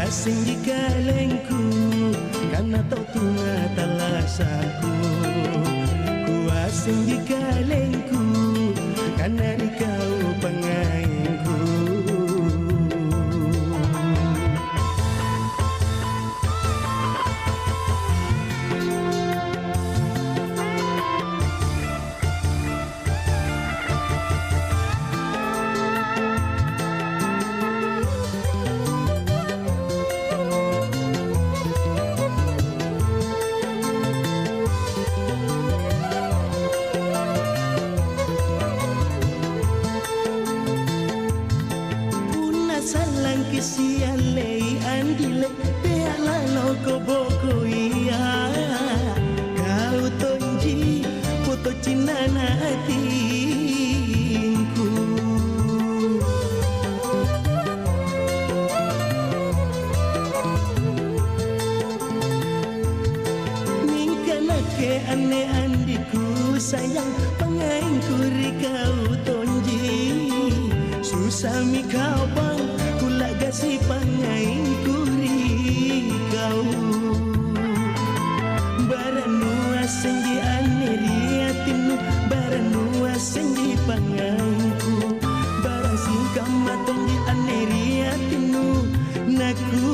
asing di kalengku karena tau tunga talasaku. Ku asing di kalengku karena di kau pengaingku. Salang kesian lei andile peala loko boko iya kau tonji foto cinana hatinku. Mingkanake ane andiku sayang pengaingku rikau tonji susah mi kau bang kula gasi pangaingku rikau. Baranu asing di aneriatinu baranu asing di pangaingku. Barang singkam matong di aneriatinu naku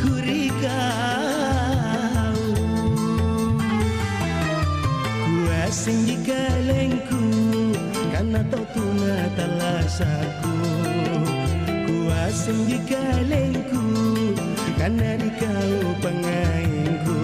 kurikau. Ku asing di kalengku karena tau tunga talasaku. Ku asing di kalengku karena di kau pengaingku.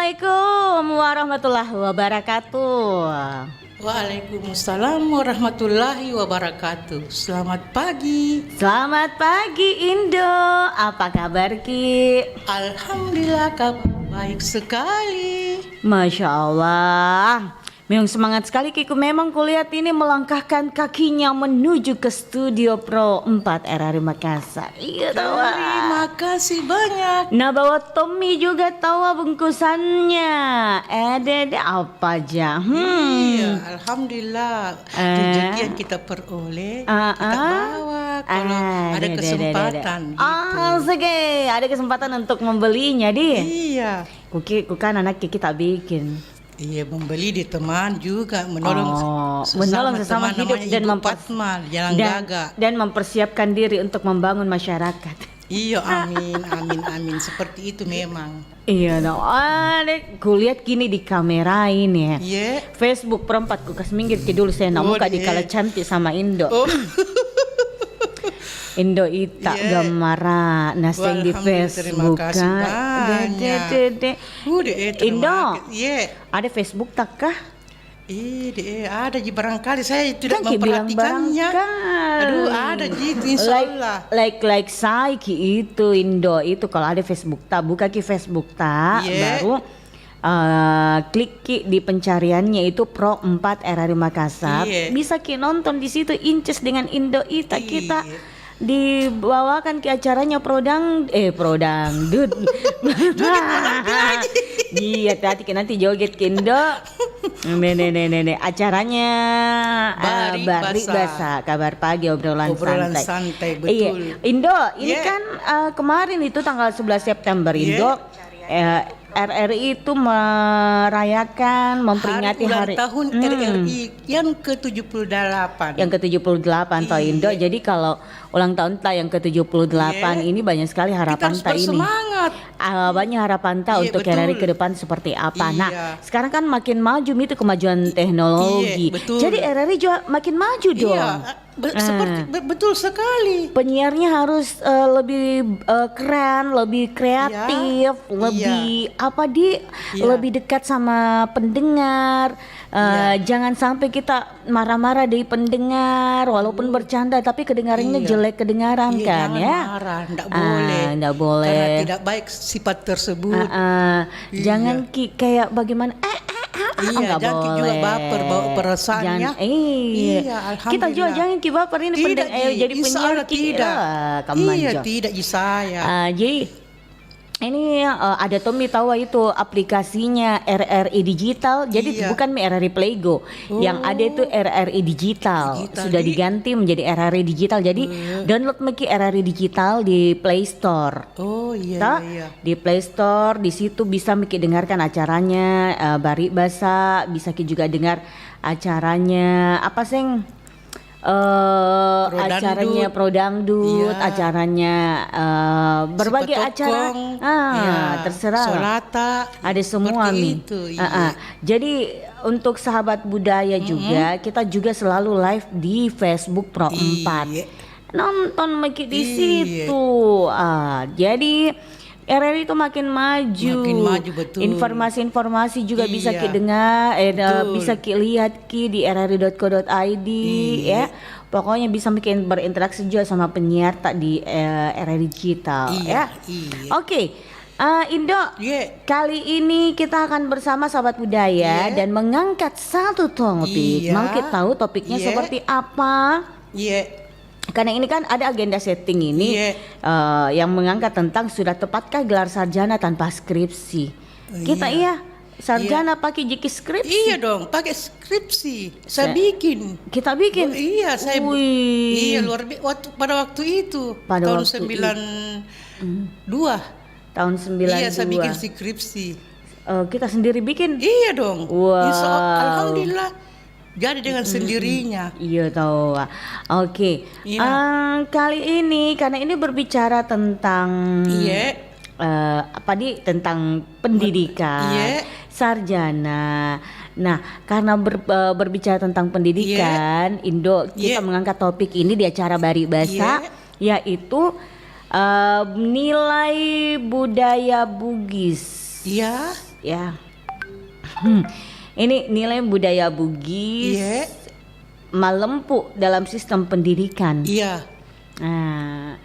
Assalamualaikum warahmatullahi wabarakatuh. Waalaikumsalam warahmatullahi wabarakatuh. Selamat pagi. Selamat pagi Indo. Apa kabar Ki? Alhamdulillah kabar baik sekali. Masya Allah. Memang semangat sekali Kiku. Memang kulihat ini melangkahkan kakinya menuju ke studio Pro 4 RRI Makassar. Iya tahu. Terima kasih banyak. Nah bawa Tommy juga tahu bungkusannya. Ada apa aja? Iya, alhamdulillah. Rezeki yang kita peroleh kita bawa kalau ada kesempatan gitu. Ada kesempatan untuk membelinya dia. Iya. Kuki kan anak Kiki tak bikin. Iya, membeli di teman juga, menolong sesama hidup dan mempersiapkan diri untuk membangun masyarakat. Iya, amin. Seperti itu memang. Iya dong. Kulihat gini di kamera ini ya. Iya. Facebook perempat ku kasih minggir ke dulu saya muka dikala cantik sama Indo. Indo Ita gamara naseng di Facebook kan. Indo. Ada Facebook tak kah? Ada ji barangkali saya tidak kan memperhatikannya. Aduh, ada ji insyaallah. Like saya ki itu Indo itu kalau ada Facebook tak buka ki Facebook tak baru klik ki di pencariannya itu Pro 4 RRI Makassar. Bisa ki nonton di situ inces dengan Indo Ita kita. Dibawakan ke acaranya Prodangdut. Iya, nanti joget Kindo. Nenek acaranya Bari Basa, kabar pagi obrolan santai. Betul. Iya, Indo, ini kan kemarin itu tanggal 11 September Indo RRI itu merayakan memperingati hari tahun RRI yang ke-78. Yang ke-78 toh Indo. Jadi kalau ulang tahun ta yang ke-78 ini banyak sekali harapan ta ini. Banyak harapan ta untuk RRI ke depan seperti apa. Nah, sekarang kan makin maju itu kemajuan teknologi. Jadi RRI juga makin maju dong. Betul sekali. Penyiarnya harus lebih keren, lebih kreatif, lebih lebih dekat sama pendengar. Jangan sampai kita marah-marah dari pendengar walaupun bercanda tapi kedengarannya jelek kedengaran kan jangan ya. Marah, enggak boleh. Karena tidak baik sifat tersebut. Jangan kayak bagaimana jangan juga baper bawa perasaannya. Alhamdulillah. Kita juga jangan baper ini jadi penyiar tidak. Tidak saya. Jadi ini ada Tommy tahu itu aplikasinya RRI Digital. Jadi bukan RRI Playgo. Yang ada itu RRI Digital. Sudah diganti menjadi RRI Digital. Jadi download meki RRI Digital di Play Store. Di Play Store di situ bisa meki dengarkan acaranya Bari Basa, bisa ki juga dengar acaranya apa seng? Acaranya Prodangdut, acaranya berbagai acara, terserah. Solata, ada semua Jadi untuk sahabat budaya juga kita juga selalu live di Facebook Pro 4. Nonton maki di situ. Jadi RRI itu makin maju betul. Informasi-informasi juga bisa ki dengar, bisa ki lihat ki di rri.co.id ya. Pokoknya bisa bikin berinteraksi juga sama penyiar tak di RRI Digital ya. Oke. Indo, kali ini kita akan bersama sahabat budaya dan mengangkat satu topik. Mau kita tahu topiknya seperti apa? Karena ini kan ada agenda setting ini yang mengangkat tentang sudah tepatkah gelar sarjana tanpa skripsi. Kita sarjana pakai jiki skripsi. Iya dong, pakai skripsi. Saya bikin. Kita bikin. Saya luar biasa pada waktu itu. Tahun 92. Tahun 92. Iya, saya bikin skripsi. Kita sendiri bikin. Iya dong. Wow. Alhamdulillah. Jadi dengan sendirinya. Iya tahu. Oke. Kali ini karena ini berbicara tentang tentang pendidikan sarjana. Nah, karena berbicara tentang pendidikan, Indo kita mengangkat topik ini di acara Bari Basa yaitu nilai budaya Bugis. ya. Ini nilai budaya Bugis melempuh dalam sistem pendidikan. Iya. Nah,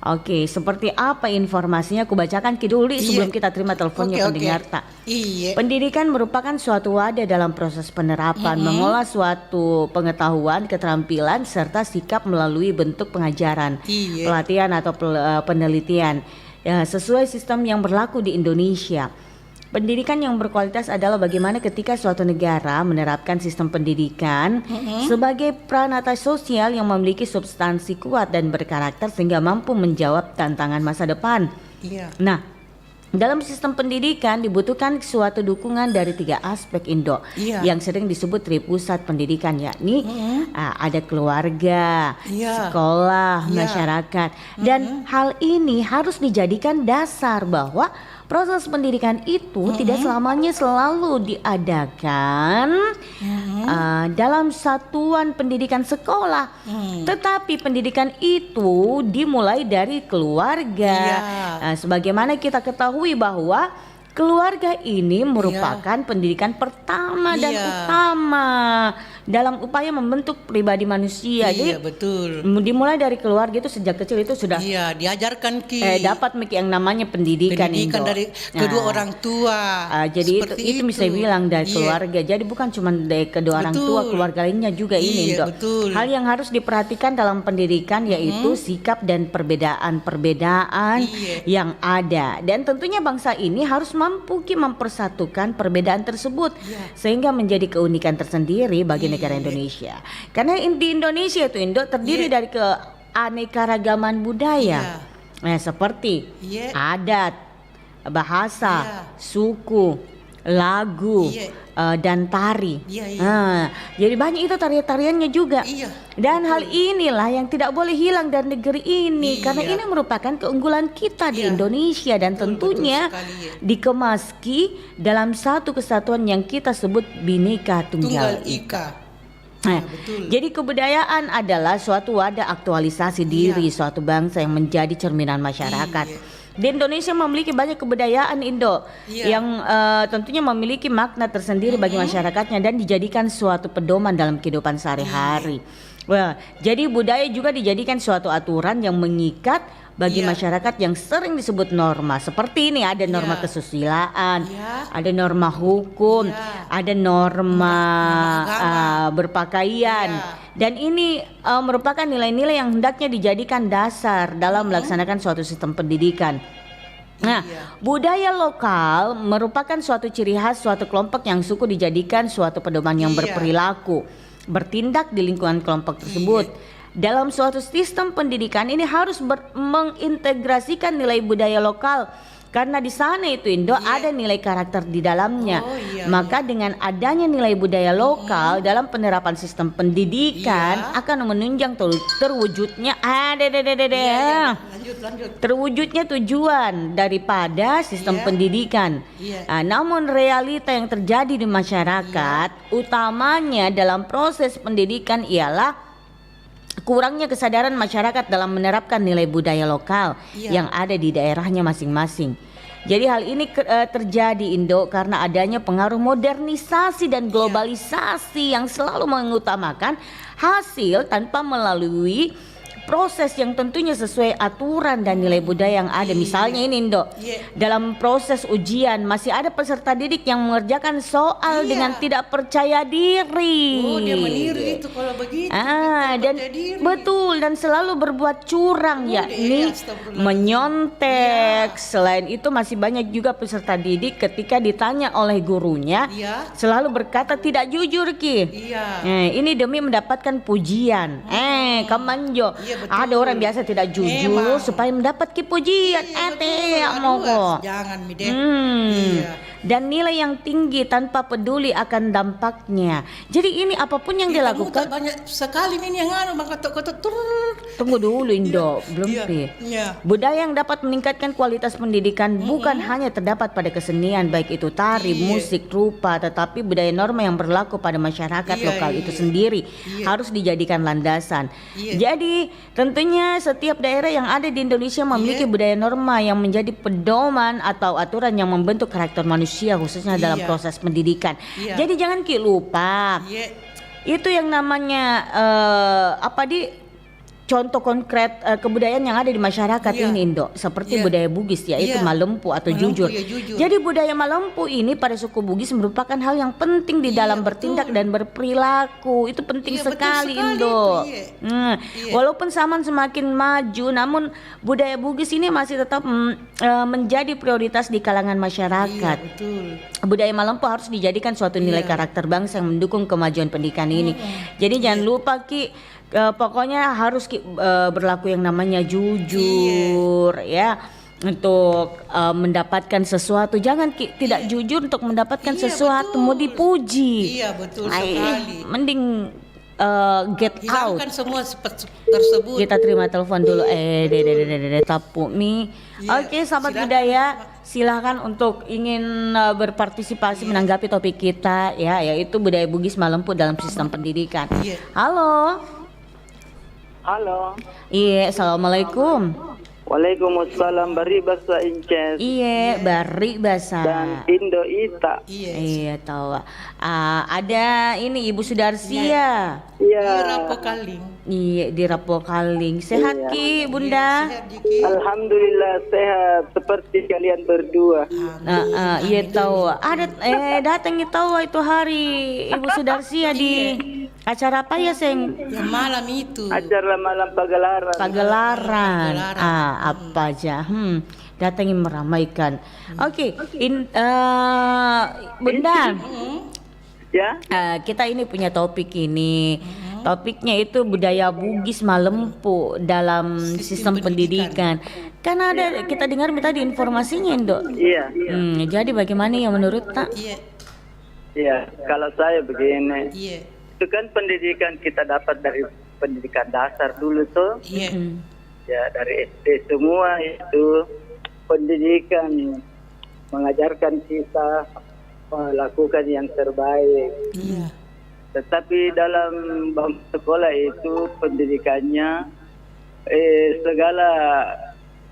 oke, seperti apa informasinya? Aku bacakan dulu sebelum kita terima teleponnya pendengar tak. Iya. Pendidikan merupakan suatu wadah dalam proses penerapan, mengolah suatu pengetahuan, keterampilan, serta sikap melalui bentuk pengajaran, pelatihan atau penelitian. Ya, sesuai sistem yang berlaku di Indonesia. Pendidikan yang berkualitas adalah bagaimana ketika suatu negara menerapkan sistem pendidikan sebagai pranata sosial yang memiliki substansi kuat dan berkarakter sehingga mampu menjawab tantangan masa depan. Nah, dalam sistem pendidikan dibutuhkan suatu dukungan dari 3 aspek Indo yang sering disebut tripusat pendidikan, yakni ada keluarga, sekolah, masyarakat, dan hal ini harus dijadikan dasar bahwa proses pendidikan itu tidak selamanya selalu diadakan dalam satuan pendidikan sekolah, tetapi pendidikan itu dimulai dari keluarga. Sebagaimana kita ketahui bahwa keluarga ini merupakan pendidikan pertama dan utama dalam upaya membentuk pribadi manusia. Jadi betul. Dimulai dari keluarga itu sejak kecil itu sudah diajarkan dapat yang namanya pendidikan dari kedua orang tua. Jadi itu bisa bilang dari keluarga. Jadi bukan cuma dari kedua orang tua, keluarga lainnya juga ini. Betul. Hal yang harus diperhatikan dalam pendidikan yaitu sikap dan perbedaan-perbedaan yang ada. Dan tentunya bangsa ini harus mampu mempersatukan perbedaan tersebut sehingga menjadi keunikan tersendiri bagi negara Indonesia. Karena di Indonesia itu terdiri dari keanekaragaman budaya. Seperti adat, bahasa, suku, lagu, dan tari. Jadi banyak itu tarian-tariannya juga. Dan hal inilah yang tidak boleh hilang dari negeri ini karena ini merupakan keunggulan kita di Indonesia dan tentunya dikemaski dalam satu kesatuan yang kita sebut Bhinneka Tunggal Ika. Jadi kebudayaan adalah suatu wadah aktualisasi diri suatu bangsa yang menjadi cerminan masyarakat. Di Indonesia memiliki banyak kebudayaan yang tentunya memiliki makna tersendiri bagi masyarakatnya dan dijadikan suatu pedoman dalam kehidupan sehari-hari. Jadi budaya juga dijadikan suatu aturan yang mengikat bagi masyarakat yang sering disebut norma. Seperti ini ada norma kesusilaan, ada norma hukum, ada norma berpakaian. Dan ini merupakan nilai-nilai yang hendaknya dijadikan dasar dalam melaksanakan suatu sistem pendidikan. Nah, budaya lokal merupakan suatu ciri khas suatu kelompok yang suku dijadikan suatu pedoman yang berperilaku, bertindak di lingkungan kelompok tersebut. Dalam suatu sistem pendidikan ini harus mengintegrasikan nilai budaya lokal karena di sana itu ada nilai karakter di dalamnya. Maka dengan adanya nilai budaya lokal dalam penerapan sistem pendidikan akan menunjang terwujudnya terwujudnya tujuan daripada sistem pendidikan. Namun realita yang terjadi di masyarakat utamanya dalam proses pendidikan ialah kurangnya kesadaran masyarakat dalam menerapkan nilai budaya lokal yang ada di daerahnya masing-masing. Jadi hal ini terjadi karena adanya pengaruh modernisasi dan globalisasi yang selalu mengutamakan hasil tanpa melalui proses yang tentunya sesuai aturan dan nilai budaya yang ada. Misalnya ini dalam proses ujian masih ada peserta didik yang mengerjakan soal dengan tidak percaya diri. Dia meniru itu kalau begitu. Dan betul, dan selalu berbuat curang yakni menyontek. Selain itu masih banyak juga peserta didik ketika ditanya oleh gurunya selalu berkata tidak jujur ini demi mendapatkan pujian. Kamanjo. Ada orang biasa tidak jujur supaya mendapat pujian. Jangan Dan nilai yang tinggi tanpa peduli akan dampaknya. Jadi ini apapun yang dilakukan banyak sekali ini yang tunggu dulu belum budaya yang dapat meningkatkan kualitas pendidikan bukan hanya terdapat pada kesenian baik itu tari, musik, rupa, tetapi budaya norma yang berlaku pada masyarakat lokal itu sendiri harus dijadikan landasan. Jadi tentunya setiap daerah yang ada di Indonesia memiliki budaya norma yang menjadi pedoman atau aturan yang membentuk karakter manusia manusia khususnya dalam Iya. proses pendidikan. Iya. Jadi jangan Ki lupa. Iya. Itu yang namanya contoh konkret kebudayaan yang ada di masyarakat Iya. ini Indo, seperti Iya. budaya Bugis yaitu Iya. Malempu atau Malempu, jujur. ya, jujur. Jadi budaya Malempu ini pada suku Bugis merupakan hal yang penting di Iya, dalam bertindak betul. dan berperilaku. Itu penting Iya, betul sekali sekali Indo. itu, iya. Iya. Walaupun zaman semakin maju, namun budaya Bugis ini masih tetap menjadi prioritas di kalangan Iya, masyarakat. betul. Budaya Malempu harus dijadikan suatu nilai Iya. karakter bangsa yang mendukung kemajuan pendidikan ini. Jadi jangan lupa Ki, pokoknya harus Ki berlaku yang namanya jujur ya untuk mendapatkan sesuatu. Jangan Ki tidak jujur untuk mendapatkan Iya, sesuatu, betul. mau dipuji. Iya, betul Ay, sekali. mending get out. Hilangkan semua tersebut. Kita terima telepon dulu. Tapu mi. Iya, Oke, sahabat silakan. budaya, silakan untuk ingin berpartisipasi menanggapi topik kita ya, yaitu budaya Bugis Malempu dalam sistem pendidikan. Iya. Halo. Halo. Iya, assalamualaikum. Waalaikumsalam bari bahasa Inces Iya, bari bahasa. dan Indo Ita. Iya. Iya, tahu. Ada ini Ibu Sudarsia. Iya. Rapo kaling. Iya, di Rapokaling. Sehat Iya. Ki, Bunda? Sehat Jiki. Alhamdulillah sehat seperti kalian berdua. Nah, iya tahu. Ada datang tahu itu hari Ibu Sudarsia di acara apa ya Seng? Yang malam itu. Acara malam pagelaran. Pagelaran. Pagelaran. Apa aja. Datangin meramaikan. Oke, Bunda. Ya. Kita ini punya topik ini. Topiknya itu budaya Bugis Malempu dalam sistem pendidikan. Kan ada kita dengar tadi informasinya, Indo. Iya. Jadi bagaimana ya menurut Tak? Iya. Iya. Kalau saya begini, Iya. itu kan pendidikan kita dapat dari pendidikan dasar dulu tuh. Iya. Ya dari SD semua itu pendidikan mengajarkan kita melakukan yang terbaik. Iya. Tetapi dalam bangsa sekolah itu pendidikannya segala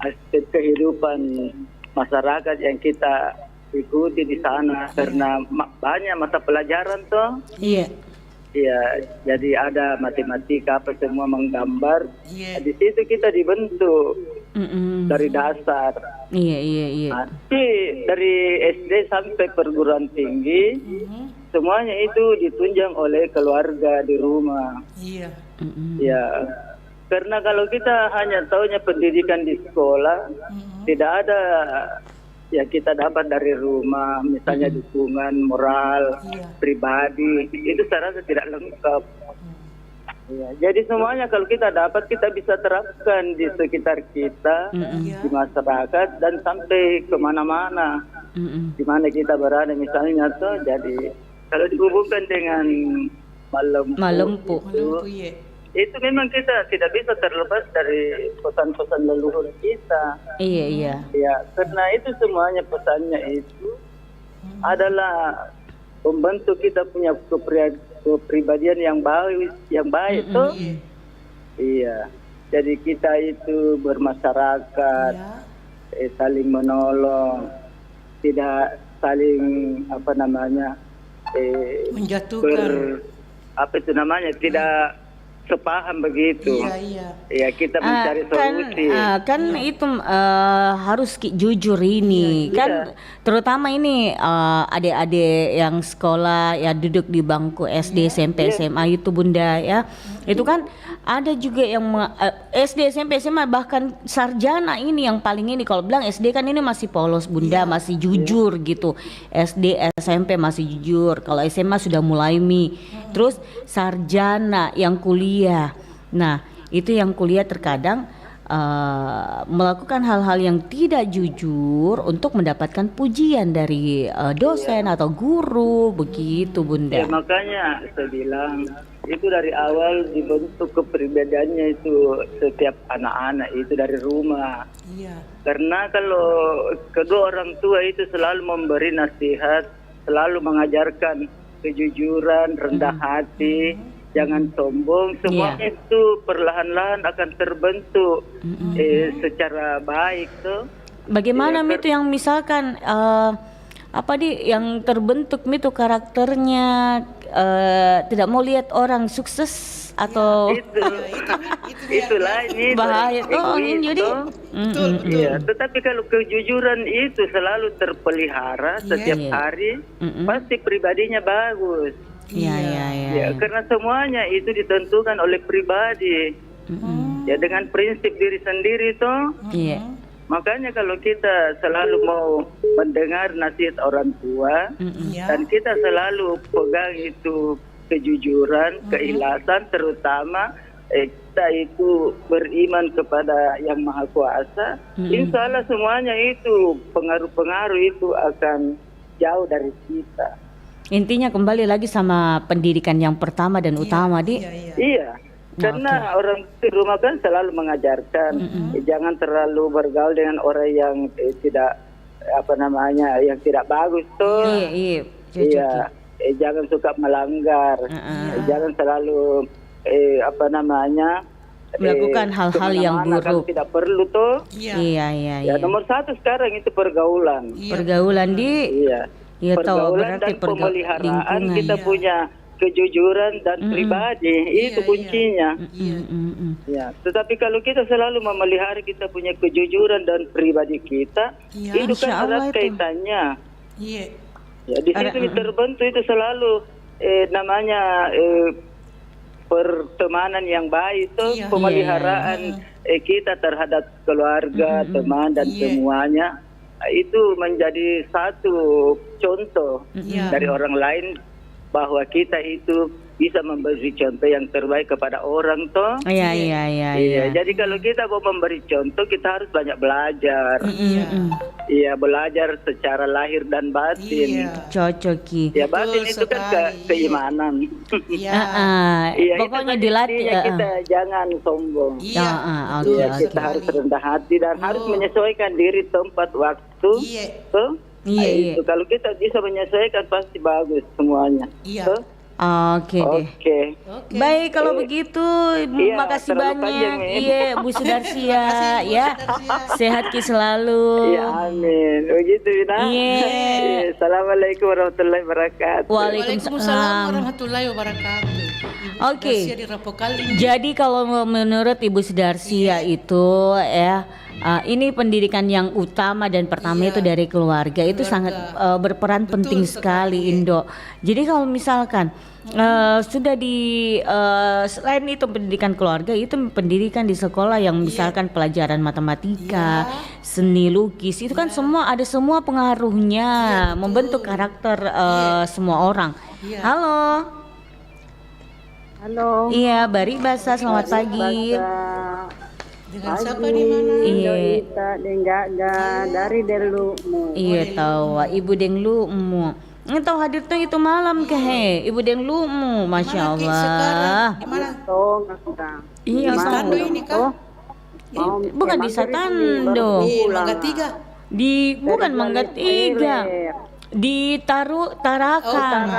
aspek kehidupan masyarakat yang kita ikuti di sana karena banyak mata pelajaran toh. Iya. Iya, jadi ada matematika apa semua menggambar. Iya. Di situ kita dibentuk dari dasar. Iya. Nanti dari SD sampai perguruan tinggi semuanya itu ditunjang oleh keluarga di rumah. Iya. Ya, karena kalau kita hanya taunya pendidikan di sekolah, tidak ada ya kita dapat dari rumah, misalnya dukungan moral, pribadi, itu saya rasa tidak lengkap. Ya, jadi semuanya kalau kita dapat kita bisa terapkan di sekitar kita, di masyarakat dan sampai kemana-mana, di mana kita berada misalnya tuh. Jadi kalau dihubungkan dengan Malempu. itu memang kita tidak bisa terlepas dari pesan-pesan leluhur kita. Iya. Ya, karena itu semuanya pesannya itu adalah membentuk kita punya kepribadian yang baik tuh. Iya. Jadi kita itu bermasyarakat, saling menolong, tidak saling menjatuhkan. tidak sepaham begitu. Iya. Ya kita mencari solusi. Kan itu harus jujur ini kan terutama ini adik-adik yang sekolah ya duduk di bangku SD SMP SMA itu Bunda ya itu kan ada juga yang SD SMP SMA bahkan sarjana ini yang paling ini kalau bilang SD kan ini masih polos Bunda masih jujur gitu SD SMP masih jujur kalau SMA sudah mulai terus sarjana yang kuliah. Nah, itu yang kuliah terkadang melakukan hal-hal yang tidak jujur untuk mendapatkan pujian dari dosen atau guru begitu Bunda. Ya, makanya saya bilang itu dari awal dibentuk kepribadiannya itu setiap anak-anak itu dari rumah. Iya. Karena kalau kedua orang tua itu selalu memberi nasihat, selalu mengajarkan kejujuran, rendah hati, jangan sombong, semua itu perlahan-lahan akan terbentuk secara baik tuh. Bagaimana itu yang misalkan apa yang terbentuk itu karakternya, tidak mau lihat orang sukses atau itulah ini bahaya tuh egois jadi. toh. Iya, tetapi kalau kejujuran itu selalu terpelihara setiap hari, pasti pribadinya bagus. Iya. Ya, karena semuanya itu ditentukan oleh pribadi. Ya, dengan prinsip diri sendiri toh. Iya. Makanya kalau kita selalu mau mendengar nasihat orang tua dan kita selalu pegang itu kejujuran, keikhlasan, terutama kita itu beriman kepada Yang Maha Kuasa, insya Allah semuanya itu pengaruh-pengaruh itu akan jauh dari kita. Intinya kembali lagi sama pendidikan yang pertama dan utama, Di. Iya. Karena orang di rumah kan selalu mengajarkan jangan terlalu bergaul dengan orang yang tidak yang tidak bagus tuh. Iya. Jangan suka melanggar. Jangan selalu melakukan hal-hal yang buruk. Tidak perlu tuh. Iya. Ya, nomor satu sekarang itu pergaulan. Pergaulan, Di. Iya, pergaulan dan pemeliharaan kita punya kejujuran dan pribadi itu kuncinya. Ya, tetapi kalau kita selalu memelihara kita punya kejujuran dan pribadi kita, itu kan erat kaitannya. Ya, di situ terbentuk itu selalu namanya pertemanan yang baik itu pemeliharaan kita terhadap keluarga, teman dan semuanya. Itu menjadi satu contoh dari orang lain bahwa kita itu bisa memberi contoh yang terbaik kepada orang toh. Iya. Jadi kalau kita mau memberi contoh, kita harus banyak belajar. Iya, belajar secara lahir dan batin. Cocok, Ki. Ya, batin itu kan keimanan. Iya, pokoknya dilatih. Kita jangan sombong. Kita harus rendah hati dan harus menyesuaikan diri tempat waktu. Toh. Iya. Kalau kita bisa menyesuaikan pasti bagus semuanya. Oke deh. Baik kalau begitu, makasih banyak. Iya, Bu Sudarsia ya. Sehat Ki selalu. Ya, amin. Begitu Ina. Iya. Assalamualaikum warahmatullahi wabarakatuh. Waalaikumsalam warahmatullahi wabarakatuh. Oke. Jadi kalau menurut Ibu Sudarsia itu ini pendidikan yang utama dan pertama itu dari keluarga. Itu sangat berperan penting sekali, Indo. Jadi kalau misalkan sudah selain itu pendidikan keluarga, itu pendidikan di sekolah yang misalkan pelajaran matematika, seni lukis, itu kan semua ada semua pengaruhnya membentuk karakter semua orang. Halo. Iya, Bari Basa, selamat pagi. Dengan siapa di mana? Iya. Dari Denglumu. Iya tahu, Ibu Denglumu. Tahu hadir tuh itu malam ke Ibu Denglumu, masya Allah. Di mana? Iya, Stando ini kah? Bukan di Satando. Mangga 3. Bukan Mangga 3. Di Tarakan.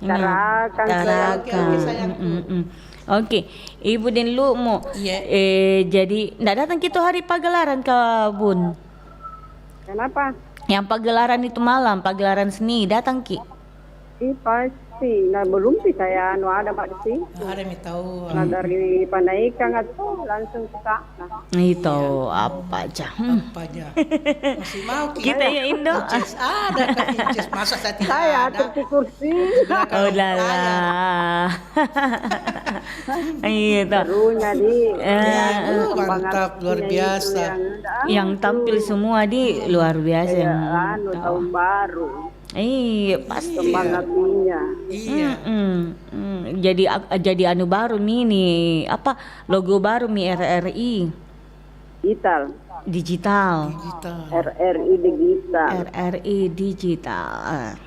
Tarakan. Oke, Ibu Denglumu. Jadi ndak datang kita hari pagelaran ke Bun. Kenapa? Yang pagelaran itu malam, pagelaran seni, datang Ki. Pasti. Nah, belum sih saya ada Pak sih. Ada mi tahu. Nah, dari Pandaikan atau langsung ke sana. Itu apa aja. Masih mau kita ya Indo. Ada kan masa saya tidak saya ada. atur kursi. Oh lala. Itu. Serunya mantap luar biasa. Yang tampil semua di luar biasa. Tahun baru. Iya pasti. Semangatnya. Iya. Jadi anu baru nih apa logo baru RRI. Digital. RRI digital. RRI digital.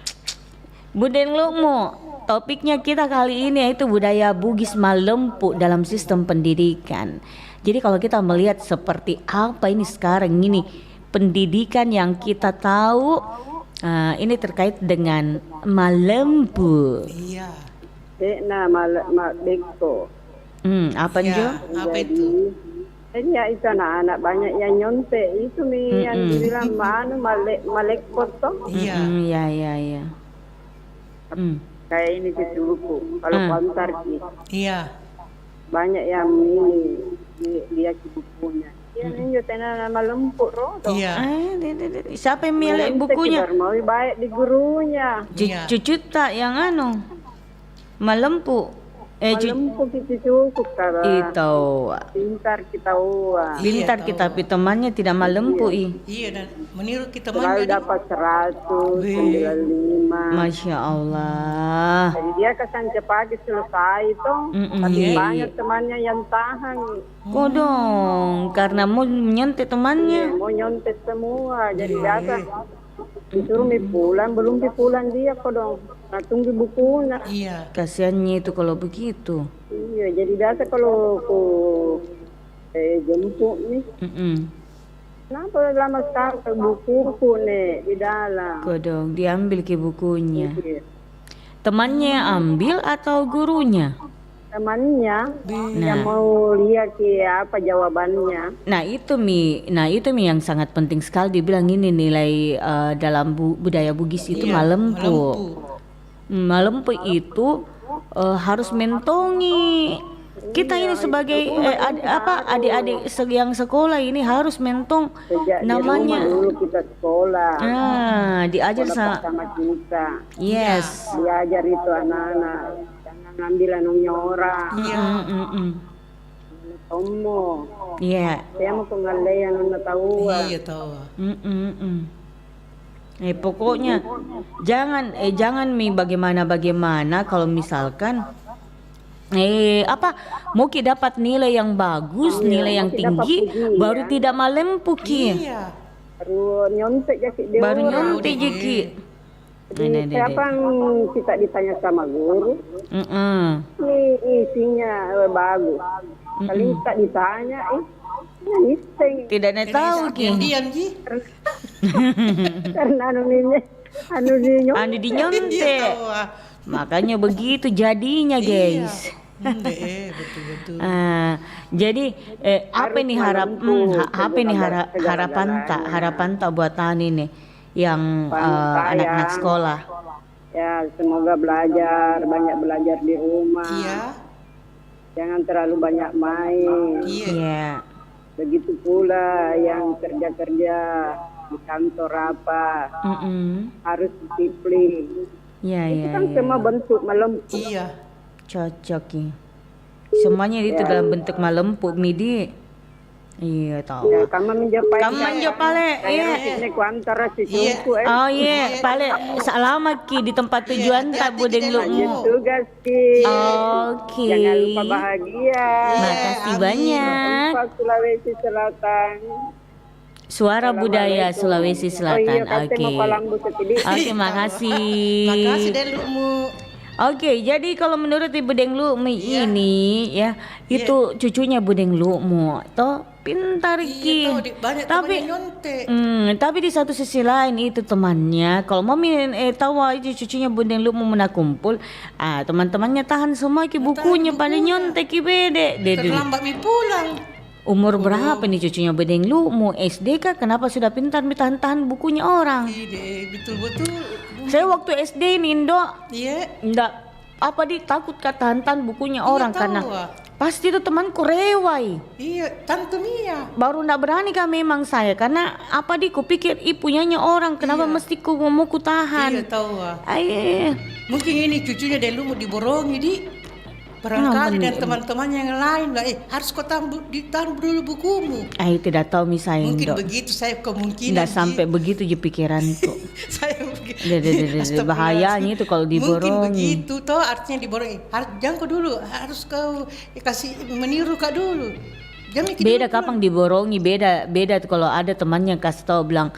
Bu Denglumu, topiknya kita kali ini yaitu budaya Bugis Malempu dalam sistem pendidikan. Jadi kalau kita melihat seperti apa ini sekarang ini pendidikan yang kita tahu. Ini terkait dengan Malempu. Iya. Beko. Apa iya, Jo? Apa itu? Jadi ya itu anak-anak banyak yang nyontek itu nih yang dibilang malek foto. Iya. Iya. Kayak ini cucuku kalau kontar sih Iya. banyak yang ini dia bukunya. Dia nunjuk nama lempuk roh. Iya. Siapa yang milik bukunya? Mau baik di gurunya. Iya. Cucu tak yang malempu. Lempuk itu cukup karena Itu pintar kita uang. pintar Iya, kita, tapi temannya tidak malempu. Iya, dan meniru kita Selalu temannya. dapat 195. Masya Allah. Jadi dia kesan pagi selesai itu, tapi Iya. banyak temannya yang tahan. Kodong, karena mau menyentuh temannya. Mau nyontek semua, jadi biasa disuruh pulang, belum pulang dia kodong. Nah, tunggu bukunya. Iya. Kasiannya itu kalau begitu. Iya, jadi biasa kalau aku jemput nih, kenapa lama sekali ke bukuku nih di dalam. Kodong, diambil ke bukunya. Iya. Temannya ambil atau gurunya? Temannya yang mau lihat apa jawabannya. Nah itu Mi yang sangat penting sekali dibilang ini nilai dalam budaya Bugis itu malempu. Malempu itu harus mentongi. Kita ini sebagai adik-adik yang sekolah ini harus mentong Sejak namanya. di rumah dulu kita sekolah. Diajar Sama kita. Yes. Diajar itu anak-anak. Jangan ngambil anunya orang. Tomo. Iya. Saya mau pengalian anak tahu. Iya, tahu. Pokoknya jangan Mi bagaimana kalau misalkan mau ki dapat nilai yang bagus, nilai yang tinggi, baru tidak malempu ki. Iya. Baru nyontek ya ki dia. Baru nyontek je ki. Siapa kita ditanya sama guru? Ini isinya bagus. Kali kita ditanya, iseng. Tidak nak tahu ki. Diam Ji. Karena anu dinyontek. Makanya begitu jadinya guys. Betul. Jadi apa nih harapan tak buat Tani nih yang anak-anak sekolah? Ya semoga banyak belajar di rumah. Iya. Jangan terlalu banyak main. Iya. Begitu pula yang kerja di kantor harus disiplin. Iya. Kan semua bentuk malempu. Iya. Cocok ya. Semuanya itu dalam bentuk malempu Midi. Iya tahu. Ya, kamu menjawab pale. Iya. Ini kuantara si cucu. Oh iya, pale selama ki di tempat tujuan tak budeng lu. Tugas ki. Oke. Jangan lupa bahagia. Makasih banyak. Tempat Sulawesi Selatan. Suara budaya Sulawesi Selatan. Oke. Oke, makasih. Makasih dan lumu. Oke, jadi kalau menurut Ibu Deng Lukmi ini ya, itu cucunya Budeng Lukmu toh pintar ki. Tapi di satu sisi lain itu temannya kalau mami tahu aja cucunya Budeng Lukmu mena kumpul, teman-temannya tahan semua ki bukunya pada nyontek ki bede. Terlambat mi pulang. Umur berapa nih cucunya Budeng Lukmu? SD kah? Kenapa sudah pintar tahan-tahan bukunya orang? Iya, betul. Saya waktu SD nih Indo, Iya. takut tahan-tahan bukunya orang tahu, karena pasti itu temanku rewai. Iya, tante Mia. Baru ndak berani kan memang saya karena kupikir punyanya orang, kenapa mesti mau ku tahan. Iya, tahu. Mungkin ini cucunya dari lu mau diborongi di. Barangkali dan teman-temannya yang lain lah, harus kau ditahan dulu bukumu. Tidak tahu misalnya. Mungkin begitu saya kemungkinan. Tidak sampai begitu je pikiranku. Saya bahayanya itu kalau diborongi. Mungkin begitu toh artinya diborongi. Jangan kau dulu, harus kau kasih meniru kau dulu. Beda kapan diborongi, beda tuh kalau ada temannya kasih tahu bilang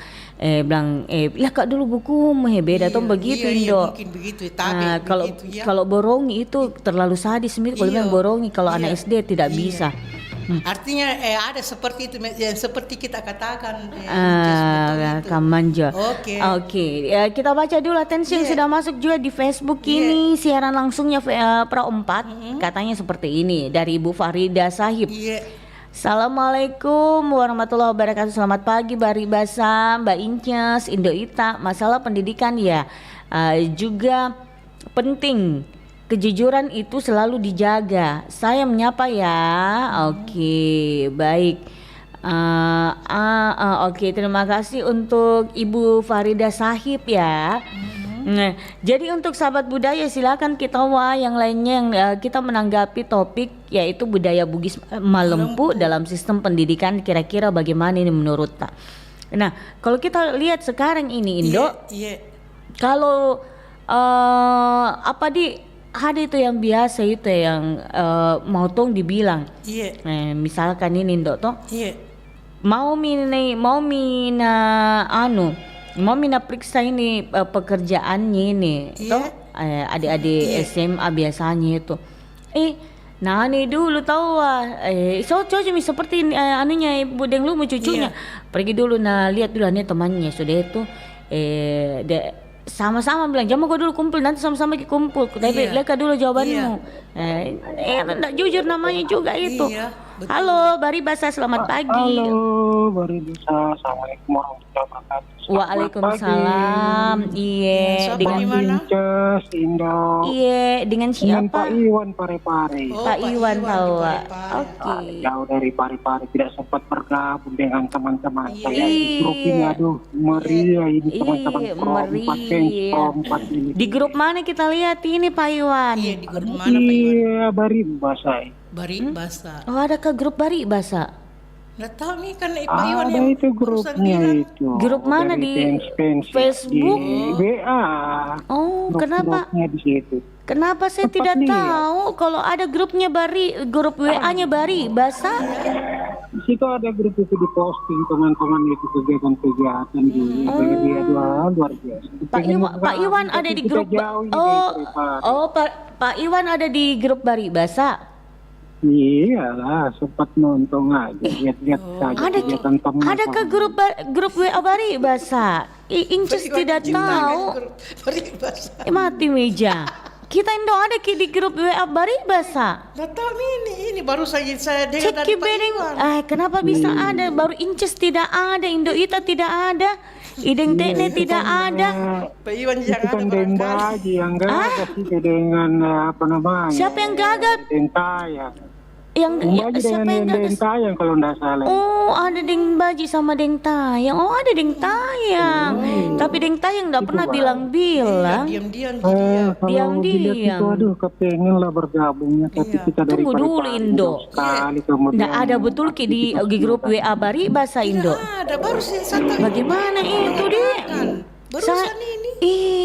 kak dulu bukumu beda tuh begitu Indo. Mungkin begitu kalau borongi itu terlalu sadis kalau bilang borongi kalau anak SD tidak bisa. Artinya ada seperti itu yang seperti kita katakan Kamanja. Oke. Kita baca dulu atensi yang sudah masuk juga di Facebook ini siaran langsungnya Pro 4 katanya seperti ini dari Ibu Farida Sahib. Assalamualaikum warahmatullahi wabarakatuh. Selamat pagi Bari Basa, Mbak Inces, Indo Ita. Masalah pendidikan ya juga penting. Kejujuran itu selalu dijaga. Saya menyapa ya. Oke, baik. Oke, terima kasih untuk Ibu Farida Sahib ya. Nah, jadi untuk sahabat budaya silakan kita yang lainnya yang kita menanggapi topik yaitu budaya Bugis Malempu dalam sistem pendidikan, kira-kira bagaimana ini menurut Tak? Nah, kalau kita lihat sekarang ini Indo, kalau ada itu yang biasa itu yang mau tong dibilang, misalkan ini Indo toh, mau mina periksa ini pekerjaannya ini toh adik-adik SMA biasanya itu nah ini dulu tahu cocok seperti anunya ibu deng lu cucunya pergi dulu lihat dulu nih temannya sudah itu sama-sama bilang jangan kau dulu kumpul nanti sama-sama kumpul tapi lihat dulu jawabanmu tidak jujur namanya juga itu. Betul. Halo Bari Basa, selamat pagi. Halo Bari Basa, assalamualaikum warahmatullahi wabarakatuh. Waalaikumsalam. Iya, dengan Inces, Indo. Iya, dengan siapa? Dengan Pak Iwan Parepare. Pak Iwan tahu. Oke. Jauh dari Parepare, tidak sempat bergabung dengan teman-teman saya di grup ini. Aduh, meriah ini teman-teman Pro 4 ini. Di grup mana kita lihat ini Pak Iwan? Iya, di grup mana Pak Iwan? Iya, Bari Basa. Bari Basa. Oh, ada ke grup Bari Basa? Nggak tahu nih kan Pak Iwan ada yang itu grupnya itu. Grup mana di Facebook? Di WA. Oh, kenapa? Grupnya di situ. Kenapa saya tidak tahu kalau ada grupnya grup WA-nya Bari Basa? Di situ ada grup itu diposting teman-teman itu kegiatan-kegiatan di dia luar biasa. Pak Iwan ada di grup Pak Iwan ada di grup Bari Basa. Iyalah, sempat nonton aja, lihat-lihat saja kegiatan teman. Ada ke grup WA Bari Basa? Inces tidak tahu. Mati meja. Kita Indo ada di grup WA Bari Basa. Nggak tahu ini baru saja saya dengar dari Pak Iwan. Kenapa bisa ada? Baru Inces tidak ada, Indo Ita tidak ada. Ideng Tekne tidak ada. Pak Iwan yang ada barangkali. Yang gagal itu dengan apa namanya? Siapa yang gagal? Dentayang. Siapa yang gagal? Dentayang kalau tidak salah. Oh, ada Deng Baji sama Deng Tayang. Oh, ada Deng Tayang. Tapi Deng Tayang enggak pernah bilang-bilang. Diam-diam. Aduh, kepengen lah bergabungnya tapi kita dari tunggu dulu Indo. Enggak ada betul di grup WA Bari Basa Indo. Ada baru satu. Bagaimana itu, Dek? Barusan ini.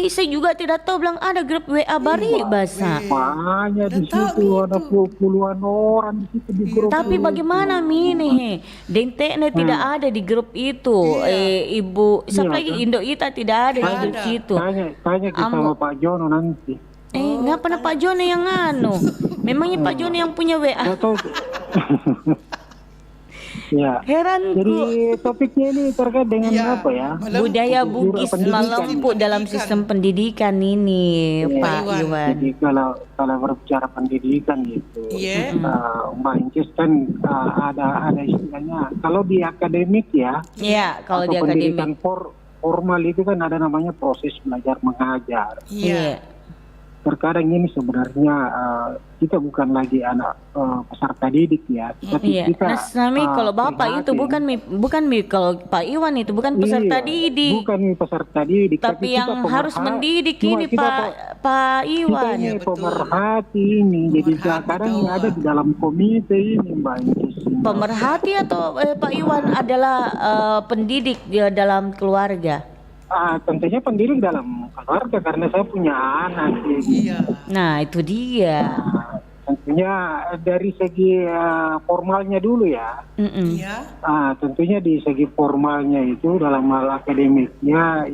Saya juga tidak tahu bilang ada grup WA Bari Basa. Banyak di situ ada puluhan orang di situ di grup. Tapi bagaimana Mine? Denteknya tidak ada di grup itu. Ibu, siapa lagi Indo Ita tidak ada di grup situ. Tanya kita sama Pak Jono nanti. Nggak pernah Pak Jono yang memangnya Pak Jono yang punya WA? Ya. Heran. Jadi topiknya ini terkait dengan apa ya? Budaya Bugis Malempu dalam sistem pendidikan ini, Pak Iwan. Jadi kalau berbicara pendidikan gitu, Mbak Inces kan ada istilahnya. Kalau di akademik ya, kalau di pendidikan akademik formal itu kan ada namanya proses belajar mengajar. Iya. Terkadang ini sebenarnya kita bukan lagi anak peserta didik ya, tapi kita kalau Bapak itu bukan kalau Pak Iwan itu bukan peserta didik. Bukan peserta didik, tapi yang harus mendidik ini Pak Iwan. Kita ini pemerhati ini, jadi kadang ada di dalam komite ini Mbak Inces. Pemerhati atau Pak Iwan adalah pendidik dalam keluarga? Tentunya pendidik dalam keluarga karena saya punya anak. Nah itu dia. Tentunya dari segi formalnya dulu ya. Tentunya di segi formalnya itu dalam hal akademiknya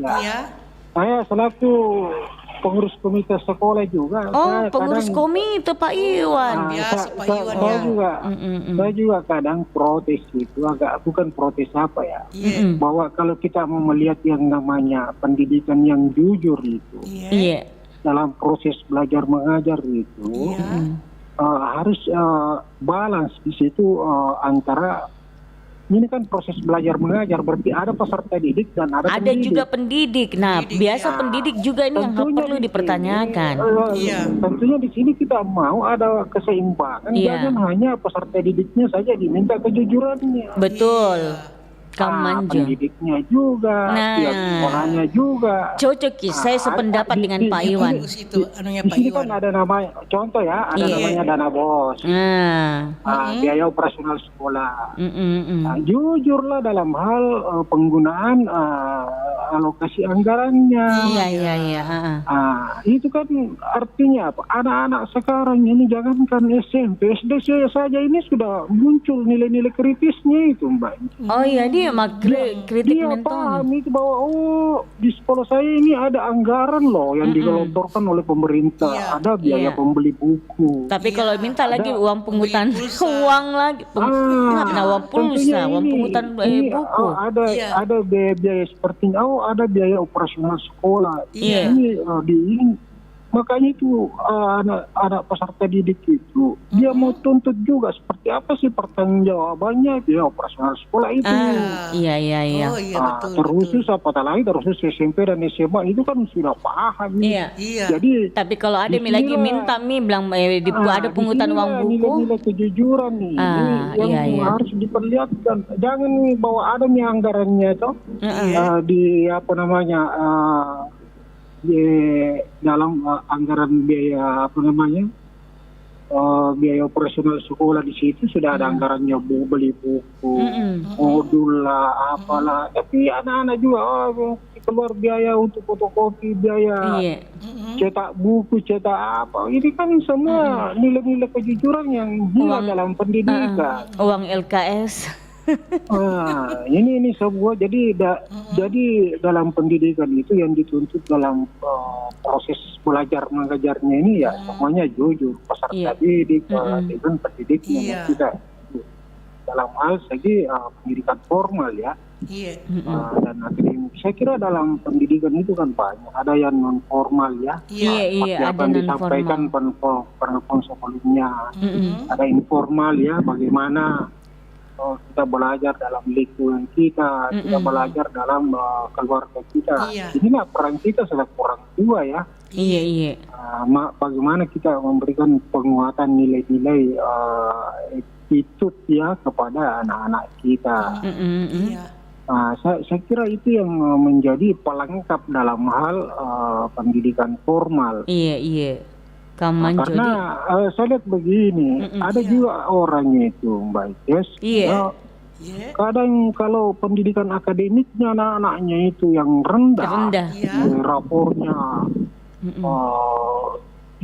saya selaku pengurus komite sekolah juga. Pengurus komite Pak Iwan. Biasa Pak Iwan saya juga kadang protes itu, bukan protes apa ya, bahwa kalau kita mau melihat yang namanya pendidikan yang jujur itu, dalam proses belajar mengajar itu, harus balance di situ antara ini kan proses belajar mengajar, berarti ada peserta didik dan ada pendidik. juga pendidik. Nah, biasa pendidik juga ini yang Tentunya perlu di dipertanyakan. Iya. Tentunya di sini kita mau ada keseimbangan, Iya. jangan hanya peserta didiknya saja diminta kejujurannya. Betul. Kamanja. Pendidiknya juga, Nah. pihak sekolahnya juga. Cocok Ki, saya sependapat dengan Pak Iwan. Bagus itu anunya Di Pak sini Iwan. kan ada nama, contoh ya, ada Iya. namanya dana bos, Nah, biaya operasional sekolah. mm. Jujurlah dalam hal penggunaan alokasi anggarannya. Iya. Itu kan artinya apa? Anak-anak sekarang ini jangankan SMP, SD saja ini sudah muncul nilai-nilai kritisnya itu, Mbak. Oh iya, dia mak kritik Dia mental. paham itu bahwa di sekolah saya ini ada anggaran loh yang digelontorkan oleh pemerintah. Iya. Ada biaya Iya. pembeli buku. Tapi kalau minta lagi uang pungutan, Beli pulsa. uang lagi, nah, uang pulsa, tentunya uang ini- pungutan ini, buku. Iya. ada biaya seperti ada biaya operasional sekolah. Iya. Ini makanya itu anak peserta didik itu dia mau tuntut juga seperti apa sih pertanggungjawabannya biaya operasional sekolah itu. Iya. Oh iya betul. Terusus apatah lagi terusus SMP dan SMA itu kan sudah paham. Iya. Iya. Jadi Tapi kalau ada mi lagi minta bilang ada pungutan uang buku. nilai-nilai kejujuran nih ini yang iya. harus diperlihatkan. Jangan nih bahwa ada nih anggarannya toh di apa namanya di dalam anggaran biaya apa namanya biaya operasional sekolah di situ sudah ada anggarannya beli buku, modul lah, apalah. Tapi anak-anak juga keluar biaya untuk fotokopi, biaya Iya. cetak buku, cetak apa. Ini kan semua nilai-nilai kejujuran yang hilang dalam pendidikan. Uang LKS. Ini sebuah jadi dalam pendidikan itu yang dituntut dalam proses belajar mengajarnya ini ya semuanya jujur peserta Iya. didik dengan pendidiknya Iya. tidak dalam hal segi pendidikan formal ya Iya. dan akademik. Saya kira dalam pendidikan itu kan banyak ada yang non formal ya. Iya, Seperti ada apa yang disampaikan penelpon sebelumnya. Ada informal ya bagaimana kita belajar dalam lingkungan kita, kita belajar dalam keluarga kita. Iya. Inilah peran kita selaku orang tua ya. Iya. Bagaimana kita memberikan penguatan nilai-nilai attitude ya kepada anak-anak kita. Iya. Saya kira itu yang menjadi pelengkap dalam hal pendidikan formal. Iya. Kaman jadi. Karena saya lihat begini, ada juga orangnya itu Mbak Yes. Iya. Kadang kalau pendidikan akademiknya anak-anaknya itu yang rendah. Rapornya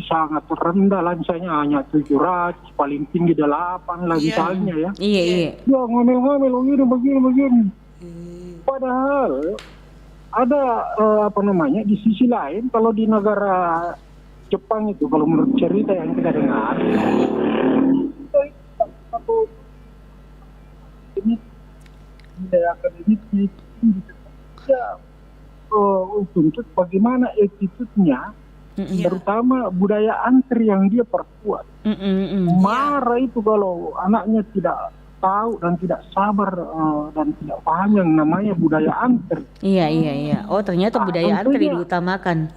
sangat rendah, lansanya hanya 700, paling tinggi 8 lah misalnya ya. Iya. Ya ngomel-ngomel begini. Padahal ada di sisi lain kalau di negara Jepang itu kalau menurut cerita yang kita dengar itu satu ini akademik itu bisa untuk bagaimana attitude-nya terutama budaya antri yang dia perkuat. Marah itu kalau anaknya tidak tahu dan tidak sabar dan tidak paham yang namanya budaya antri. Iya. Oh ternyata budaya antri diutamakan.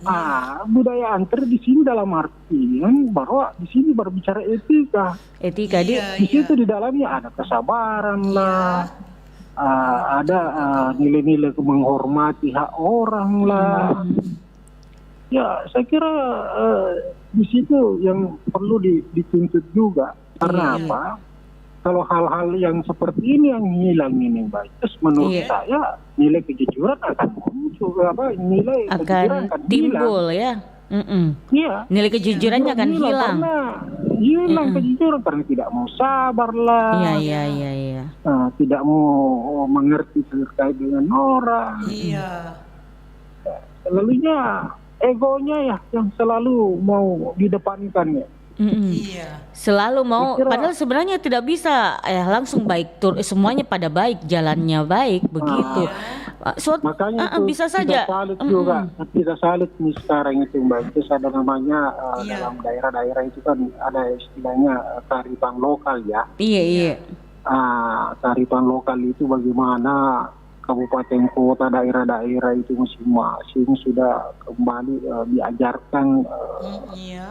Budaya antri di sini dalam artian bahwa di sini berbicara etika. Etika di situ di dalamnya ada kesabaran lah, ada nilai-nilai menghormati hak orang lah. Ya saya kira di situ yang perlu dituntut juga karena apa? Kalau hal-hal yang seperti ini yang hilang ini Mbak, terus menurut saya nilai kejujuran akan muncul, nilai kejujuran akan timbul hilang. Iya. Nilai kejujurannya akan hilang. Hilang kejujuran karena tidak mau sabar lah. Iya. Tidak mau mengerti terkait dengan orang. Iya. Selalunya egonya ya yang selalu mau didepankan ya. Iya. Selalu mau, padahal sebenarnya tidak bisa langsung baik semuanya pada baik, jalannya baik begitu. Makanya itu bisa saja. kita salut juga, kita salut nih sekarang itu Mbak. Itu ada namanya dalam daerah-daerah itu kan ada istilahnya kearifan lokal ya. Iya. Kearifan lokal itu bagaimana kabupaten kota daerah-daerah itu masing-masing sudah kembali diajarkan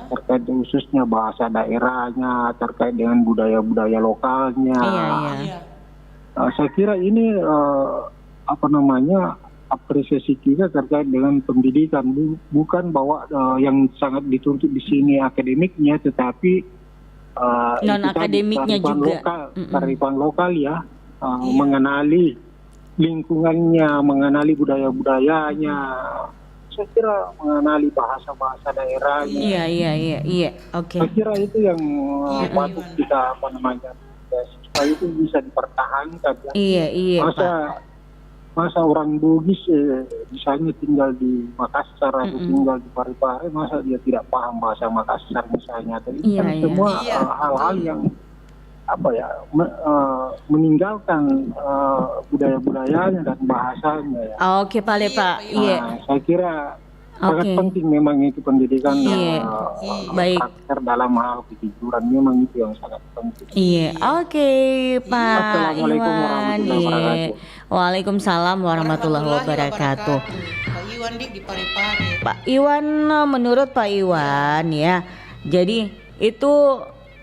terkait khususnya bahasa daerahnya, terkait dengan budaya-budaya lokalnya. Iya. Saya kira ini apresiasi kita terkait dengan pendidikan, bukan bahwa yang sangat dituntut di sini akademiknya, tetapi non akademiknya juga kearifan lokal ya, mengenali lingkungannya, mengenali budaya-budayanya, saya kira mengenali bahasa-bahasa daerahnya. Iya. Oke. Saya kira itu yang patut kita supaya itu bisa dipertahankan. Ya. Iya. Masa orang Bugis misalnya tinggal di Makassar atau tinggal di Parepare, masa dia tidak paham bahasa Makassar misalnya. Ini kan semua hal-hal yang meninggalkan budaya-budayanya dan bahasanya ya. Oke, Pak. Iya. Saya kira sangat penting memang itu pendidikan baik karakter dalam hal kejujuran, memang itu yang sangat penting. Iya. Oke, Pak Assalamualaikum Iwan. warahmatullahi wabarakatuh. Waalaikumsalam warahmatullahi wabarakatuh. Pak Iwan di Parepare. Pak Iwan, menurut Pak Iwan ya, jadi itu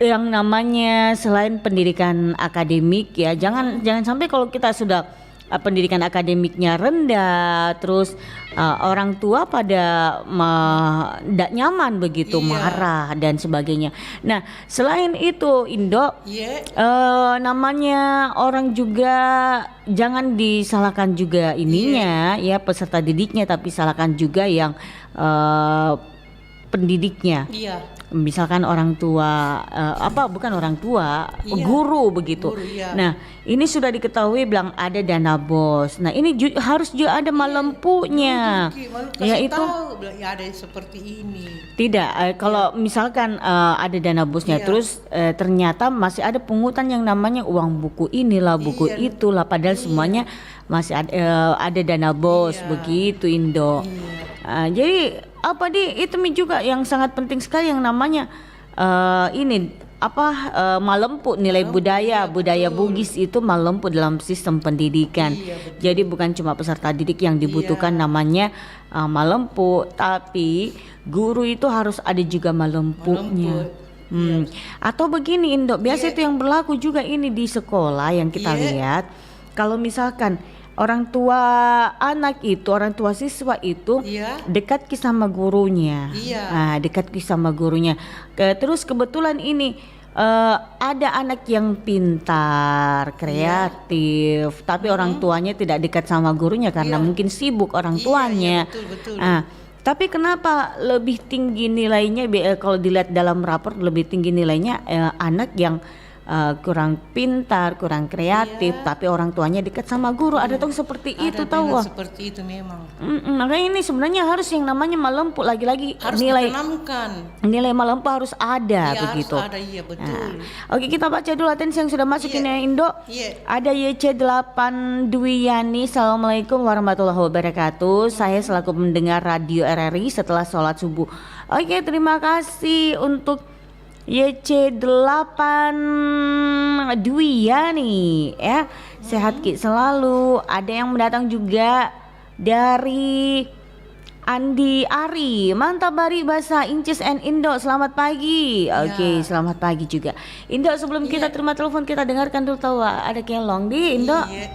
yang namanya selain pendidikan akademik ya, jangan sampai kalau kita sudah pendidikan akademiknya rendah, terus orang tua pada tidak nyaman begitu, marah dan sebagainya. Nah, selain itu Indo, namanya orang juga jangan disalahkan juga ininya ya peserta didiknya, tapi salahkan juga yang pendidiknya. Misalkan orang tua bukan orang tua, guru begitu. Nah, ini sudah diketahui bilang ada dana bos. Nah, ini harus juga ada malempunya. Ya itu ada seperti ini. Tidak, kalau misalkan ada dana bosnya terus ternyata masih ada pungutan yang namanya uang buku inilah, buku itulah, padahal semuanya masih ada dana bos begitu Indo. Jadi itu juga yang sangat penting sekali yang namanya malempu nilai budaya Bugis itu malempu dalam sistem pendidikan. Jadi bukan cuma peserta didik yang dibutuhkan namanya malempu, tapi guru itu harus ada juga malempunya. Atau begini Indo, biasa itu yang berlaku juga ini di sekolah yang kita lihat, kalau misalkan orang tua siswa itu dekat sama gurunya, dekat sama gurunya. Terus kebetulan ini ada anak yang pintar, kreatif, tapi orang tuanya tidak dekat sama gurunya karena mungkin sibuk orang tuanya. Betul. Tapi kenapa lebih tinggi nilainya? Kalau dilihat dalam rapor lebih tinggi nilainya anak yang kurang pintar, kurang kreatif, tapi orang tuanya dekat sama guru. Ada tuh seperti itu tahu. Seperti itu memang. Makanya ini sebenarnya harus yang namanya malempu, lagi-lagi harus ditanamkan. Nilai malempu harus ada begitu. Harus ada, iya betul. Oke, kita baca dulu atensi yang sudah masuk ini Indo. Ada YC8 Dwiyani. Assalamualaikum warahmatullahi wabarakatuh. Saya selaku mendengar radio RRI setelah sholat subuh. Oke, terima kasih untuk YC8 Dwiyani ya. Sehat Ki selalu. Ada yang mendatang juga dari Andi Ari. Mantap Bari bahasa Incis and Indo. Selamat pagi. Oke, selamat pagi juga Indo. Sebelum kita terima telepon, kita dengarkan dulu tahu ada kelong di Indo. Ya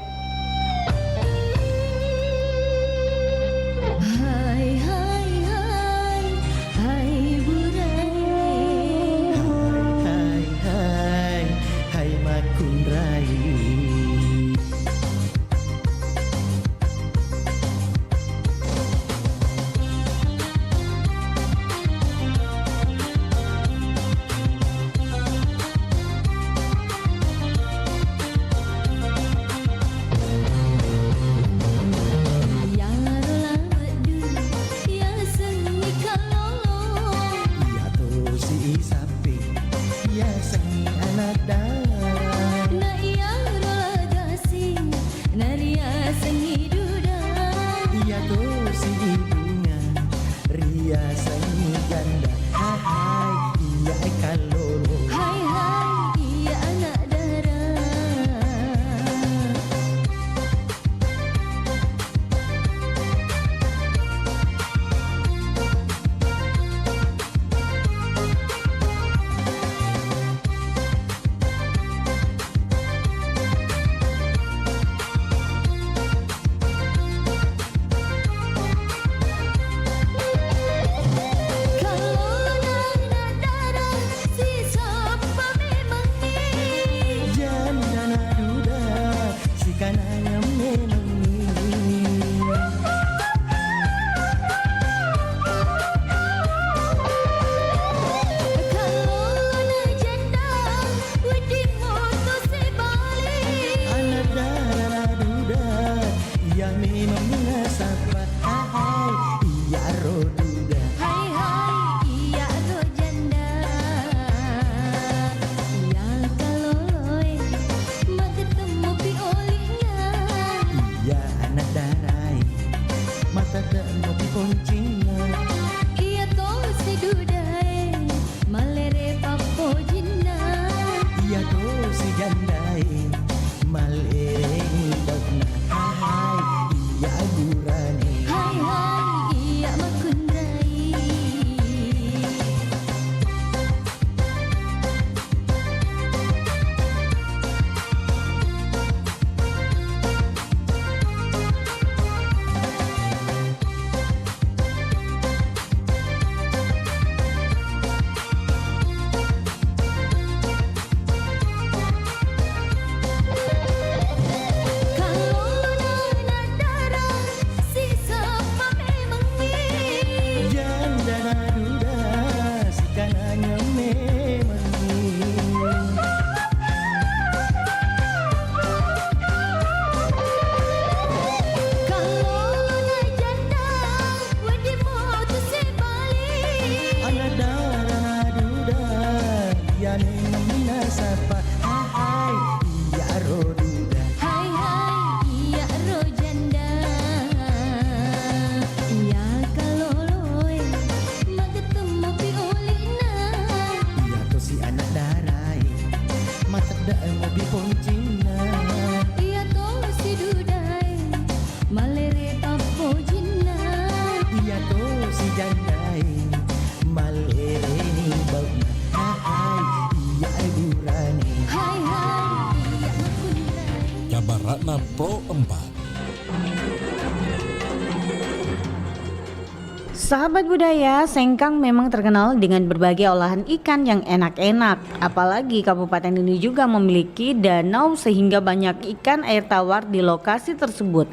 Pro 4. Sahabat budaya, Sengkang memang terkenal dengan berbagai olahan ikan yang enak-enak. Apalagi kabupaten ini juga memiliki danau sehingga banyak ikan air tawar di lokasi tersebut.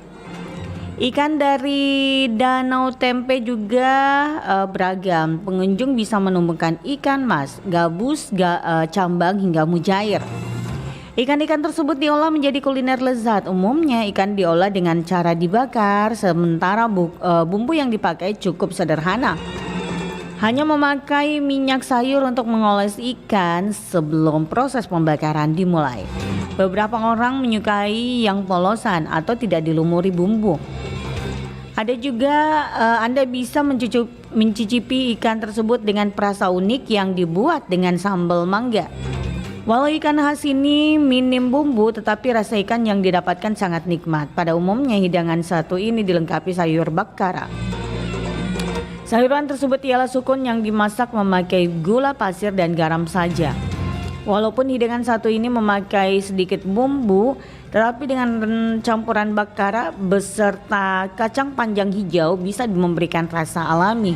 Ikan dari Danau Tempe juga beragam. Pengunjung bisa menemukan ikan mas, gabus, cambang hingga mujair. Ikan-ikan tersebut diolah menjadi kuliner lezat. Umumnya ikan diolah dengan cara dibakar, sementara bumbu yang dipakai cukup sederhana. Hanya memakai minyak sayur untuk mengoles ikan sebelum proses pembakaran dimulai. Beberapa orang menyukai yang polosan atau tidak dilumuri bumbu. Ada juga Anda bisa mencicipi ikan tersebut dengan perasa unik yang dibuat dengan sambal mangga. Walau ikan khas ini minim bumbu, tetapi rasa ikan yang didapatkan sangat nikmat. Pada umumnya hidangan satu ini dilengkapi sayur bakara. Sayuran tersebut ialah sukun yang dimasak memakai gula pasir dan garam saja. Walaupun hidangan satu ini memakai sedikit bumbu, tetapi dengan campuran bakara beserta kacang panjang hijau bisa memberikan rasa alami.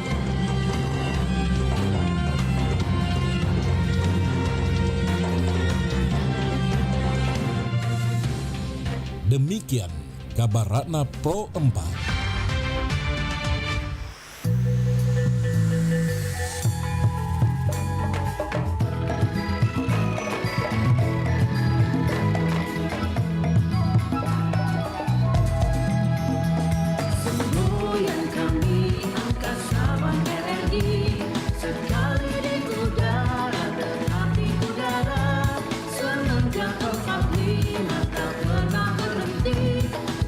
Demikian kabar Ratna Pro 4.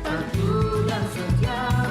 Tak juga setia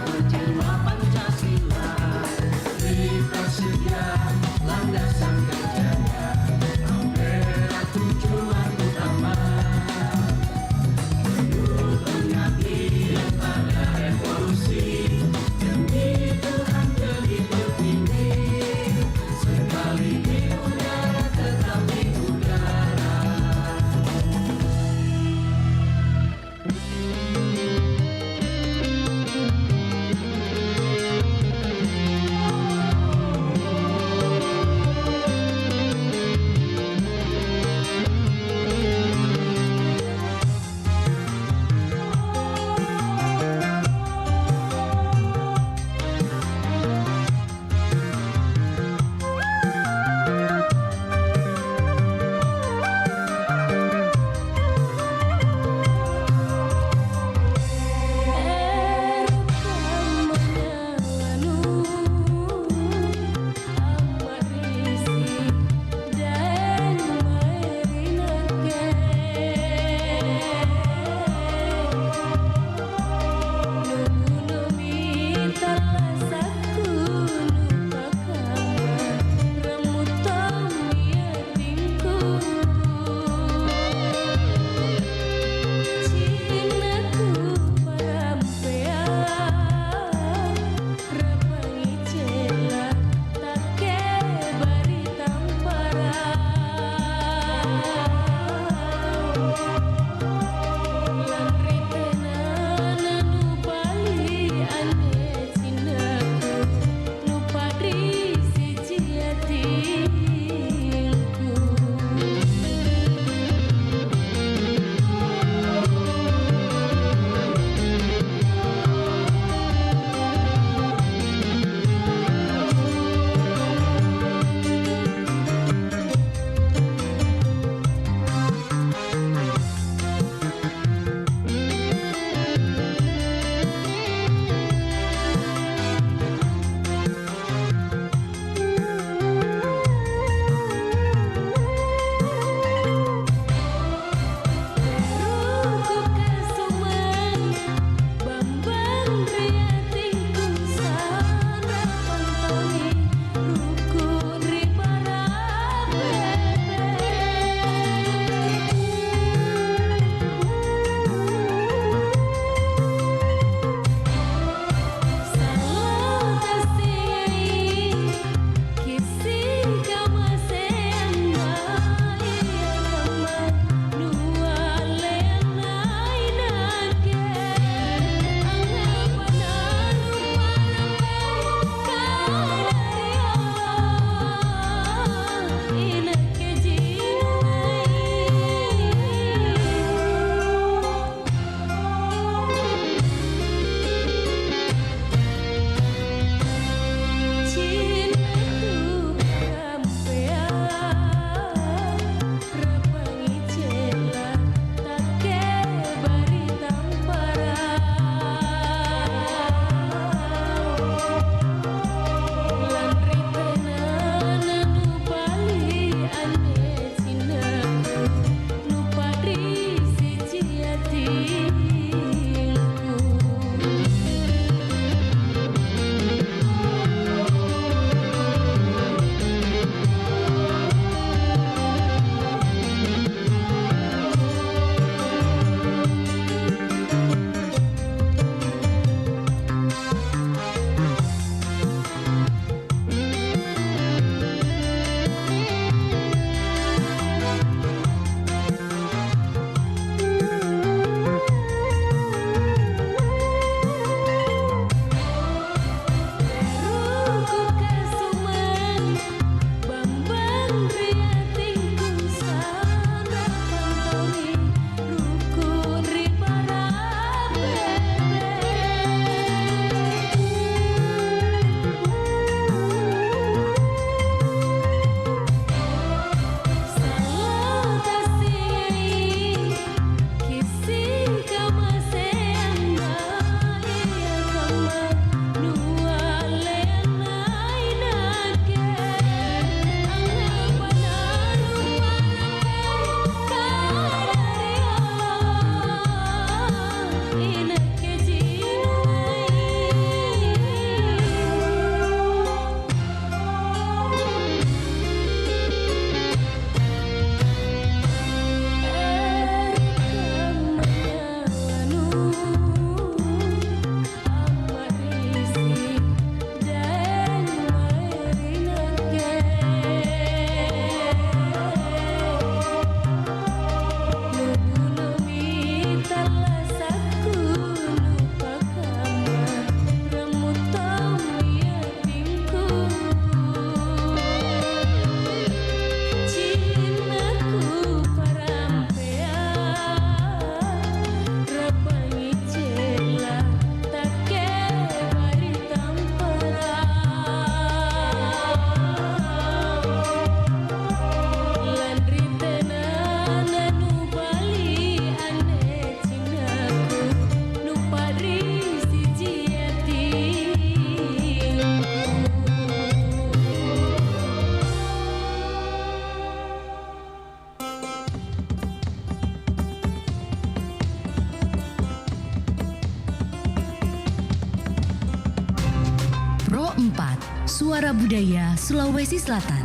Pro 4, Suara Budaya Sulawesi Selatan.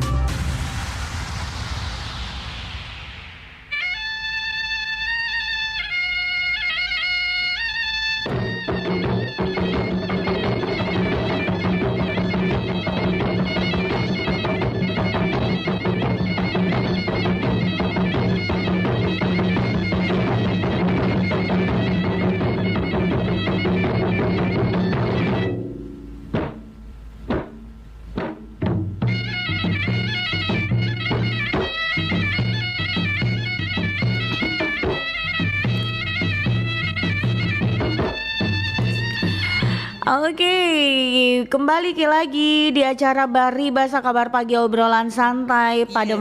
Oke, kembali lagi di acara Bari Bahasa Kabar Pagi, obrolan santai pada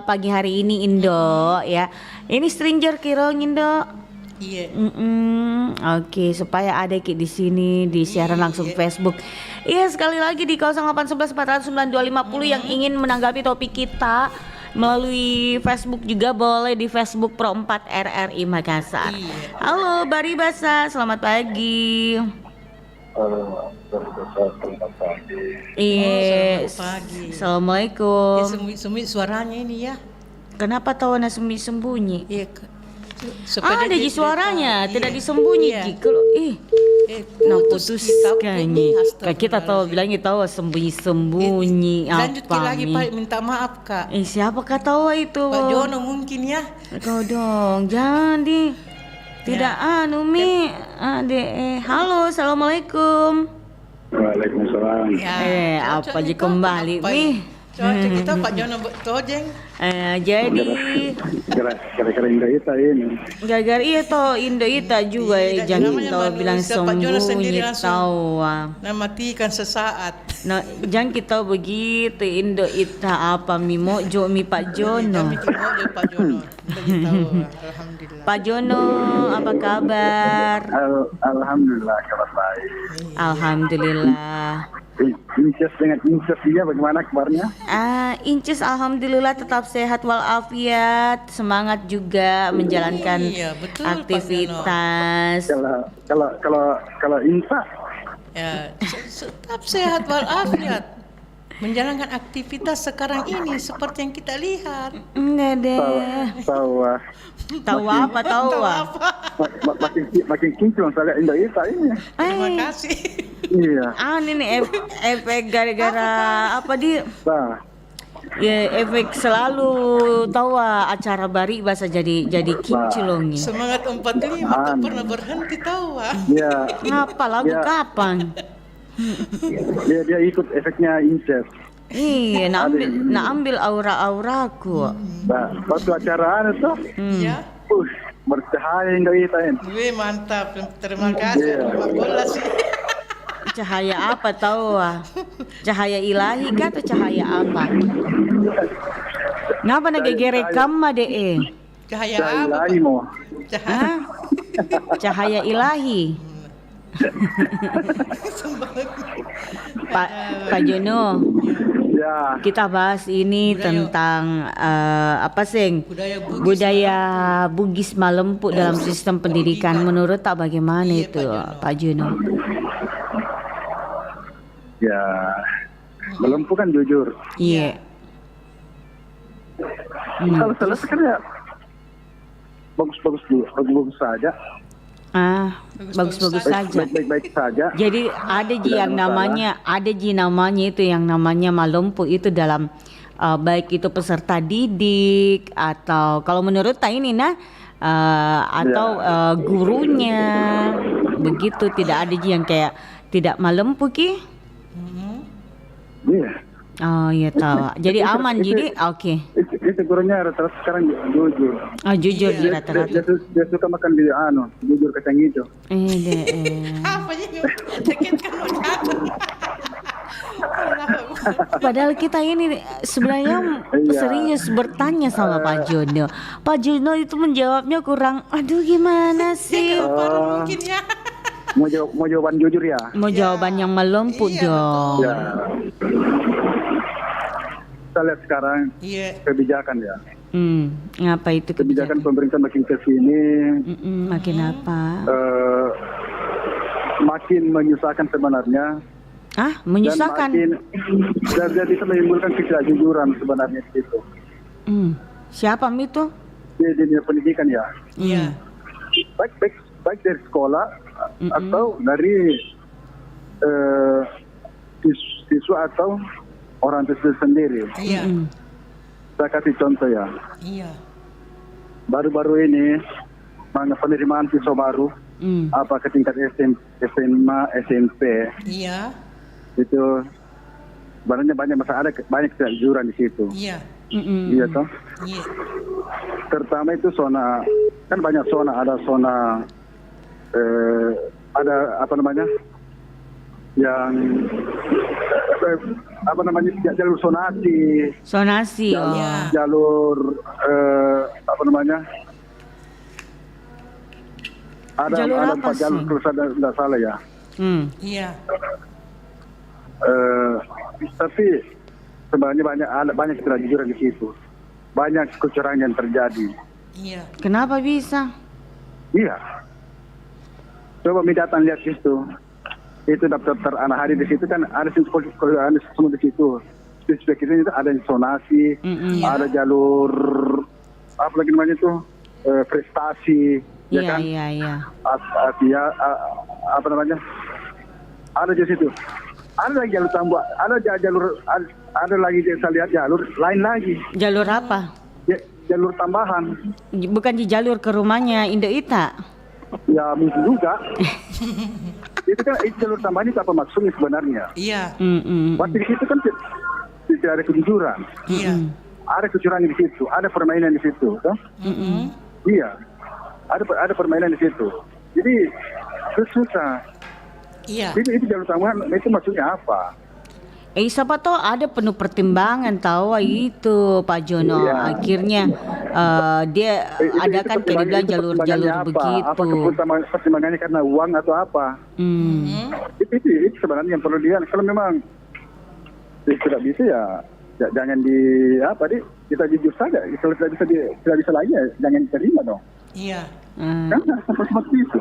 pagi hari ini Indo ya. Ini stranger kirong Indo. Iya. Oke, supaya ada Ki di sini di siaran langsung Facebook. Iya, sekali lagi di 0811 400 9250 yang ingin menanggapi topik kita melalui Facebook juga boleh di Facebook Pro 4 RRI Makassar. Halo Bari Bahasa, selamat pagi. Iya, pagi. Assalamualaikum. Sembunyi suaranya ini ya. Kenapa tahu nak sembunyi? Iya. Ada di suaranya, tidak disembunyi. Iya. Kalau putus kayaknya. Kita tahu bilangnya tahu sembunyi lanjut apa lagi nih? Pak, minta maaf Kak. Siapa kah tahu itu? Pak Jono mungkin ya. Kau dong, jangan di. Tidak Mi. Halo, assalamualaikum. Waalaikumsalam. Apa aja kembali Mi? Coba kita Pak Jono tojeng. Jadi Kira-kira Indo Ita ini. gara-gara iya toh Indo Ita juga jangan kita bilang sembunyi tahu. Matikan sesaat. Nah, jangan kita begitu Indo Ita apa Mi Mojo Mi Pak Jono. Pak Jono. Alhamdulillah. Pak Jono, apa kabar? Alhamdulillah kabar baik. Alhamdulillah. Inces dengan Inces dia bagaimana kabarnya? Inces alhamdulillah tetap sehat walafiat, semangat juga menjalankan betul, aktivitas. Kalau Insa ya tetap sehat walafiat. Menjalankan aktivitas sekarang ini seperti yang kita lihat. Enggak deh. Tahu apa? Makin kinclong saya Indo Ita ini. Terima kasih. Iya. Ini nih efek gara-gara apa dia? Ya efek selalu tahu acara Bari Bahasa jadi kinclong. Semangat 45 tak pernah berhenti tahu. Iya. Ngapa lagu kapan? Dia ikut efeknya Inces. Iya, nak ambil aura-auraku. Waktu acara itu, ya. Bercahaya Indo Ita ini. Wih, mantap. Terima kasih Pak Bola sih. Cahaya apa tahu? Cahaya ilahi kah atau cahaya apa? Ngapa nak gerekam mah deh? Cahaya apa? Ilahi mau. Cahaya ilahi. Pak Jono, ya. Kita bahas ini tentang apa sih budaya Bugis Malempu dalam sistem pendidikan. Menurut tak bagaimana itu Pak Jono? Ya, Malempu kan jujur. Iya. Kalau selesai kan ya bagus saja. Bagus-bagus saja. Baik-baik saja. Jadi ada namanya itu yang namanya Malempu itu dalam baik itu peserta didik atau kalau menurut ini atau gurunya begitu, tidak ada yang kayak tidak Malempu Ki. Iya. Oh iya tahu. Jadi aman jadi oke. Itu gurunya rata-rata sekarang jujur. Jujur di rata-rata. Dia suka makan di jujur kacang hijau. Apa sih? Sakitkan Padahal kita ini sebenarnya serius bertanya sama Pak Jono. Pak Jono itu menjawabnya kurang. Aduh gimana sih? Mungkin ya. Mau jawaban jujur ya? Mau jawaban yang melempuk dong. Ya. Kita lihat sekarang kebijakan ya. Ngapa itu kebijakan pemerintah makin kesini? Makin apa? Makin menyusahkan sebenarnya. Menyusahkan. Dan bisa menimbulkan ketidakjujuran sebenarnya itu. Siapa itu? Di dunia pendidikan ya. Iya. Baik dari sekolah atau dari siswa atau orang tua sendiri. Iya. Saya kasih contoh ya. Iya. Baru-baru ini penerimaan siswa baru ke tingkat SMA, SMP. Iya. Itu sebenarnya banyak masalah, banyak ketidakjujuran di situ. Iya. Iya toh. Iya. Terutama itu zona, kan banyak zona, ada zona ada apa namanya yang jalur sonasi, jalur apa namanya ada jalur kalau tidak salah ya. Iya. Tapi sebenarnya banyak ketidakjujuran di situ, banyak kecurangan yang terjadi. Iya. Kenapa bisa? Iya. Coba datang lihat situ. Itu daftar anak hari di situ kan ada semua di situ. Spesifikasinya itu ada sonasi, ada jalur apa lagi namanya itu prestasi, ya kan? Iya. Apa namanya? Ada di situ. Ada lagi jalur tambah, ada lagi saya lihat jalur lain lagi. Jalur apa? Jalur tambahan. Bukan di jalur ke rumahnya Indo Ita. Ya mungkin juga. Itu kan jalur tambahan itu apa maksudnya sebenarnya? Iya. Waktu di situ kan tidak ada kejujuran. Iya. Ada kecurangan di situ, ada permainan di situ, kan? Iya. Ada permainan di situ. Jadi susah. Iya. Itu jalur tambahan itu maksudnya apa? Siapa tahu ada penuh pertimbangan tahu itu Pak Jono. Iya. Akhirnya dia adakan kayak bilang jalur begitu. Apa pertimbangannya karena uang atau apa? Itu sebenarnya yang perlu dia. Kalau memang tidak bisa ya jangan kita jujur saja. Kalau tidak bisa lagi ya jangan diterima dong. Iya. Kan seperti itu.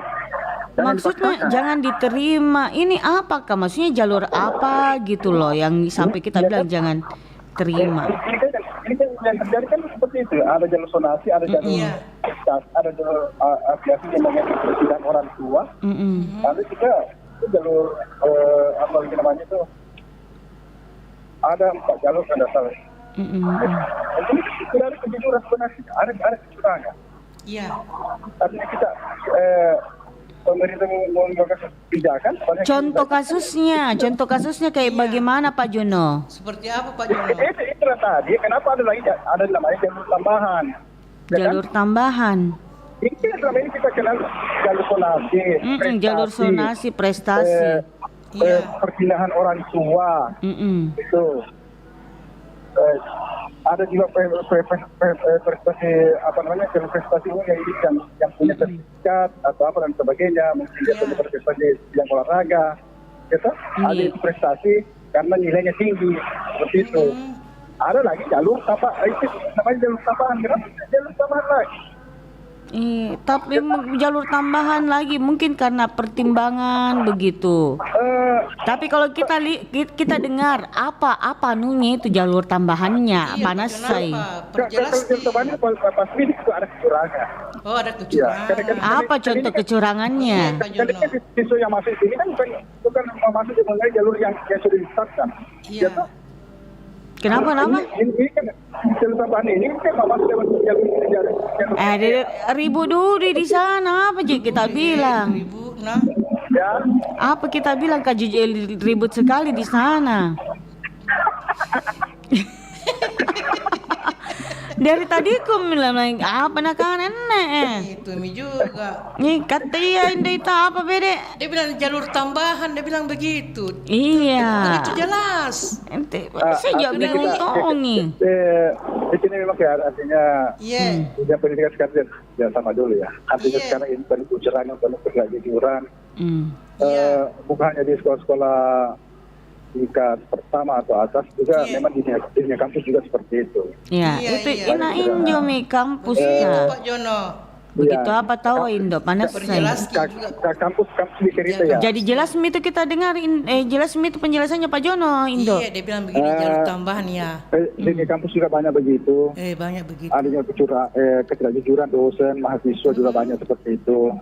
Maksudnya jangan diterima. Ini apakah? Maksudnya jalur apa gitu loh yang sampai kita bilang jangan terima. Ini kan yang terjadi kan seperti itu. Ada jalur sonasi, ada jalur ada jalur aviasi yang mengenai orang tua. Ada juga jalur apa lagi namanya itu? Ada 4 jalur kan salah. Jadi tidak ada kejujuran sebenarnya. Ada kecurangan. Iya. Artinya kita pemerintah mengeluarkan kebijakan. Contoh kasusnya kayak bagaimana Pak Jono? Seperti apa Pak Jono? Itu tadi. Kenapa ada namanya jalur tambahan? Jalur tambahan. Ini selama ini kita kenal jalur sonasi, jalur sonasi, prestasi. Perpindahan orang tua. Itu. Ada juga prestasi apa namanya prestasi yang punya sertifikat atau apa dan sebagainya, mungkin dia punya prestasi yang olahraga, gitu. Ada itu prestasi karena nilainya tinggi seperti itu. Ada lagi jalur itu namanya jalur tambahan, jalur tambahan lagi. Tapi jalur tambahan lagi mungkin karena pertimbangan begitu. Tapi kalau kita dengar apa nunya itu jalur tambahannya panas saya. Perjelas tambahannya pasti itu ada kecurangan. Oh, ada kecurangan. Apa contoh kecurangannya? Jadi kan siswa yang masuk sini kan bukan masuk di mengenai jalur yang sudah ditetapkan. Iya. Kenapa nama? Ini kan jalur tambahan ini kan masuk jalur ribu dulu di sana apa sih kita bilang? Ribu, nah. Ya. Apa kita bilang ribut sekali di sana? Dari tadi aku bilang apa nak nenek? Itu mi juga. Nih kata dia ini apa bede? Dia bilang jalur tambahan, dia bilang begitu. Iya. Itu jelas. Ente saya bingung tongi. Di sini memang ya artinya. Iya. Yang pendidikan sekarang ya sama dulu ya. Artinya sekarang ini penuh kecurangan, penuh ketidakjujuran. Bukan hanya di sekolah-sekolah tingkat pertama atau atas juga memang di kampus juga seperti itu. Ya, itu inain Jomi kampusnya. Pak Jono. Begitu apa tahu Indo panas saya. Kampus di cerita ya. Jadi jelas itu kita dengarin jelas itu penjelasannya Pak Jono Indo. Iya, dia bilang begini jalur tambahan ya. Di kampus juga banyak begitu. Banyak begitu. Adanya ketidakjujuran dosen, mahasiswa juga banyak seperti itu.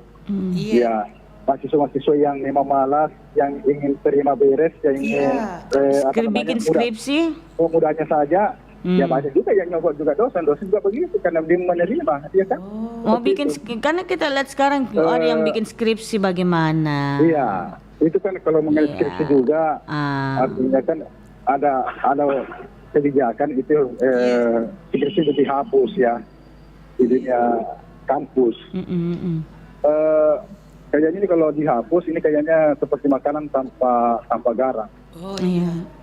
Iya. Mahasiswa-mahasiswa yang memang malas, yang ingin terima beres, yang ingin bikin skripsi. Mudahnya saja. Ya banyak juga yang nyogok juga dosen juga begitu karena dia menerima, ya kan? Bikin karena kita lihat sekarang ada yang bikin skripsi bagaimana. Iya, itu kan kalau mengenai skripsi juga, artinya kan ada kebijakan itu skripsi itu dihapus ya di dunia kampus. Kayaknya ini kalau dihapus ini kayaknya seperti makanan tanpa garam.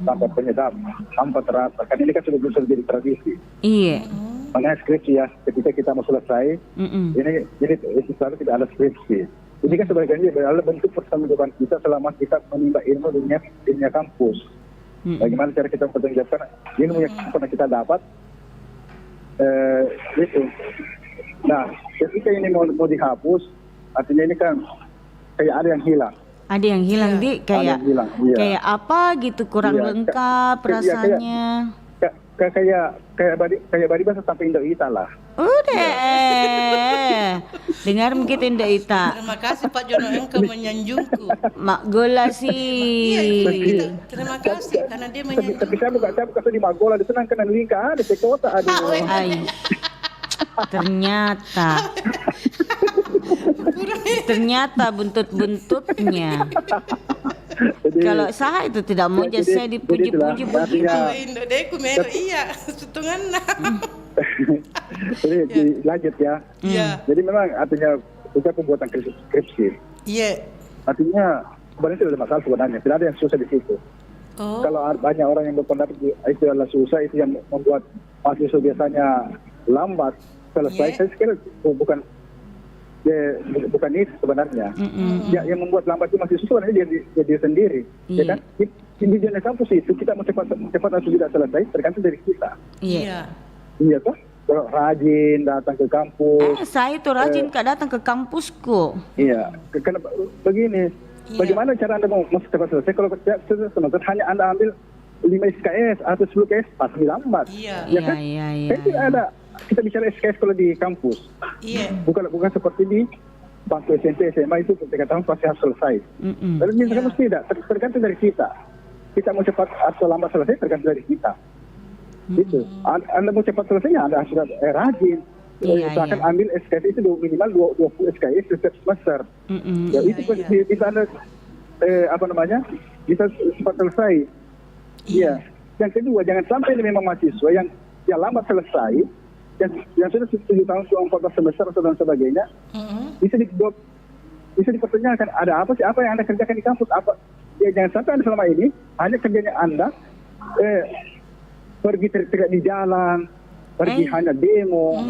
Tanpa penyedap, tanpa terasa. Kan ini kan sudah bisa jadi tradisi. Iya. Makanya skripsi ya, ketika kita mau selesai, ini selalu tidak ada skripsi. Ini kan sebagiannya adalah bentuk pertanggungjawaban kita selama kita menimba ilmu dunia kampus. Bagaimana cara kita mempertanggungjawabkan ilmu yang pernah kita dapat, itu. Nah, ketika ini mau dihapus, artinya ini kan kayak ada yang hilang. Ada yang hilang kayak kayak apa gitu kurang lengkap rasanya. Kayak bari bahasa sampai Indo Ita lah. Udah. Dengar mungkin Indo Ita. Terima kasih Pak Jono engkau menyanjungku. Mak Gola sih. Terima kasih karena dia menyanjung. Tapi saya buka di Magola disenangkan dan lingkar ada sekota aduh. Ternyata buntut-buntutnya. Kalau saya itu tidak mau saya dipuji-puji begitu. Indodeku mero iya setungan. Jadi lanjut ya. Jadi memang artinya kita pembuatan skripsi. Iya. Artinya sebenarnya tidak ada masalah sebenarnya. Tidak ada yang susah di situ. Kalau banyak orang yang berpendapat itu adalah susah, itu yang membuat mahasiswa biasanya lambat selesai. Saya kira bukan itu sebenarnya. Yang membuat lambat itu masih sebenarnya dia sendiri. Ya kan? Di dunia kampus itu kita mau cepat atau tidak selesai tergantung dari kita. Iya toh? Kalau rajin datang ke kampus. Saya itu rajin datang ke kampusku. Iya. Karena begini, bagaimana cara Anda mau cepat selesai kalau semester hanya Anda ambil 5 SKS atau 10 SKS pasti lambat. Iya. Kan tidak ada. Kita bicara SKS kalau di kampus. Bukan seperti di bangku SMP, SMA itu 3 tahun pasti harus selesai. Tapi misalkan tidak, tergantung dari kita. Kita mau cepat atau lambat selesai tergantung dari kita. Gitu. Anda mau cepat selesainya Anda harus rajin. Misalkan ambil SKS itu minimal 20 SKS setiap semester. Ya itu bisa Anda bisa cepat selesai. Iya. Yang kedua, jangan sampai memang mahasiswa yang lambat selesai. Yang sudah 7 tahun, 14 semester dan sebagainya, bisa dipertanyakan ada apa sih, apa yang Anda kerjakan di kampus, apa? Ya jangan sampai Anda selama ini hanya kerjanya Anda pergi teriak di jalan, pergi hanya demo.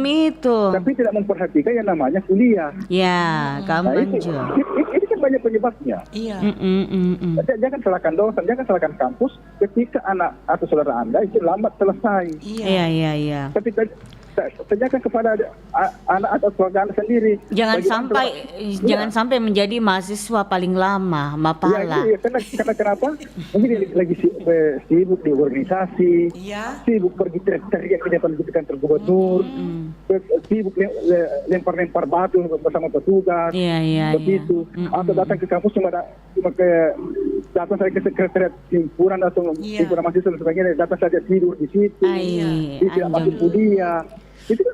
Itu. Tapi tidak memperhatikan yang namanya kuliah. Ya, kamu Ini kan banyak penyebabnya. Iya. Jangan salahkan dosen, jangan salahkan kampus ketika anak atau saudara Anda itu lambat selesai. Iya. Tapi tanyakan kepada anak atau keluarga Anda sendiri. Jangan sampai menjadi mahasiswa paling lama, mapala. Iya, karena kenapa? Mungkin lagi sibuk di organisasi, sibuk pergi teriak di depan kantor gubernur, sibuk lempar batu bersama petugas, begitu. Atau datang ke kampus cuma datang saya ke sekretariat himpunan atau himpunan mahasiswa dan sebagainya, datang saja tidur di situ, tidak masuk kuliah.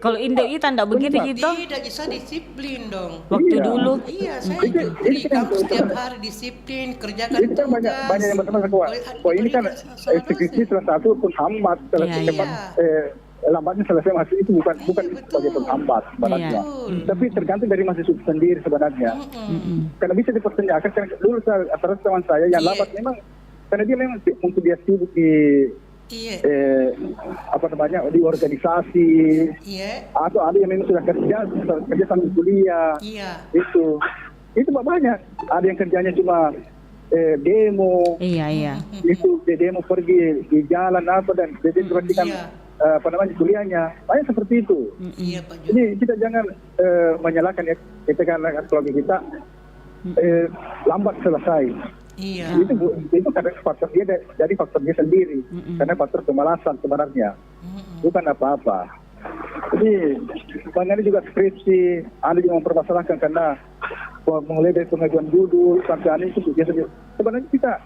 Kalau Indo itu tidak begitu gitu. Tidak bisa disiplin dong. Waktu dulu. Iya, saya di kampus setiap hari disiplin, kerjakan tugas. Itu kan banyak yang berteman bahwa ini kan skripsi salah satu penghambat cepat lambatnya selesai masih itu bukan sebagai penghambat sebenarnya. Tapi tergantung dari mahasiswa sendiri sebenarnya. Karena bisa dipertanyakan, karena dulu antara teman saya yang lambat memang karena dia memang untuk dia sibuk di di organisasi, atau ada yang memang sudah kerja sambil kuliah, itu banyak. Ada yang kerjanya cuma demo, itu demo pergi di jalan apa dan jadi perhatikan kuliahnya. Banyak seperti itu. Iya Pak Jono. Jadi kita jangan menyalahkan ya, kita kan keluarga kita lambat selesai. Iya. Itu karena faktor dia dari faktor dia sendiri, karena faktor kemalasan sebenarnya, bukan apa-apa. Jadi banyak juga skripsi, ada yang mempermasalahkan karena mulai dari pengajuan judul sampai ada itu sebenarnya kita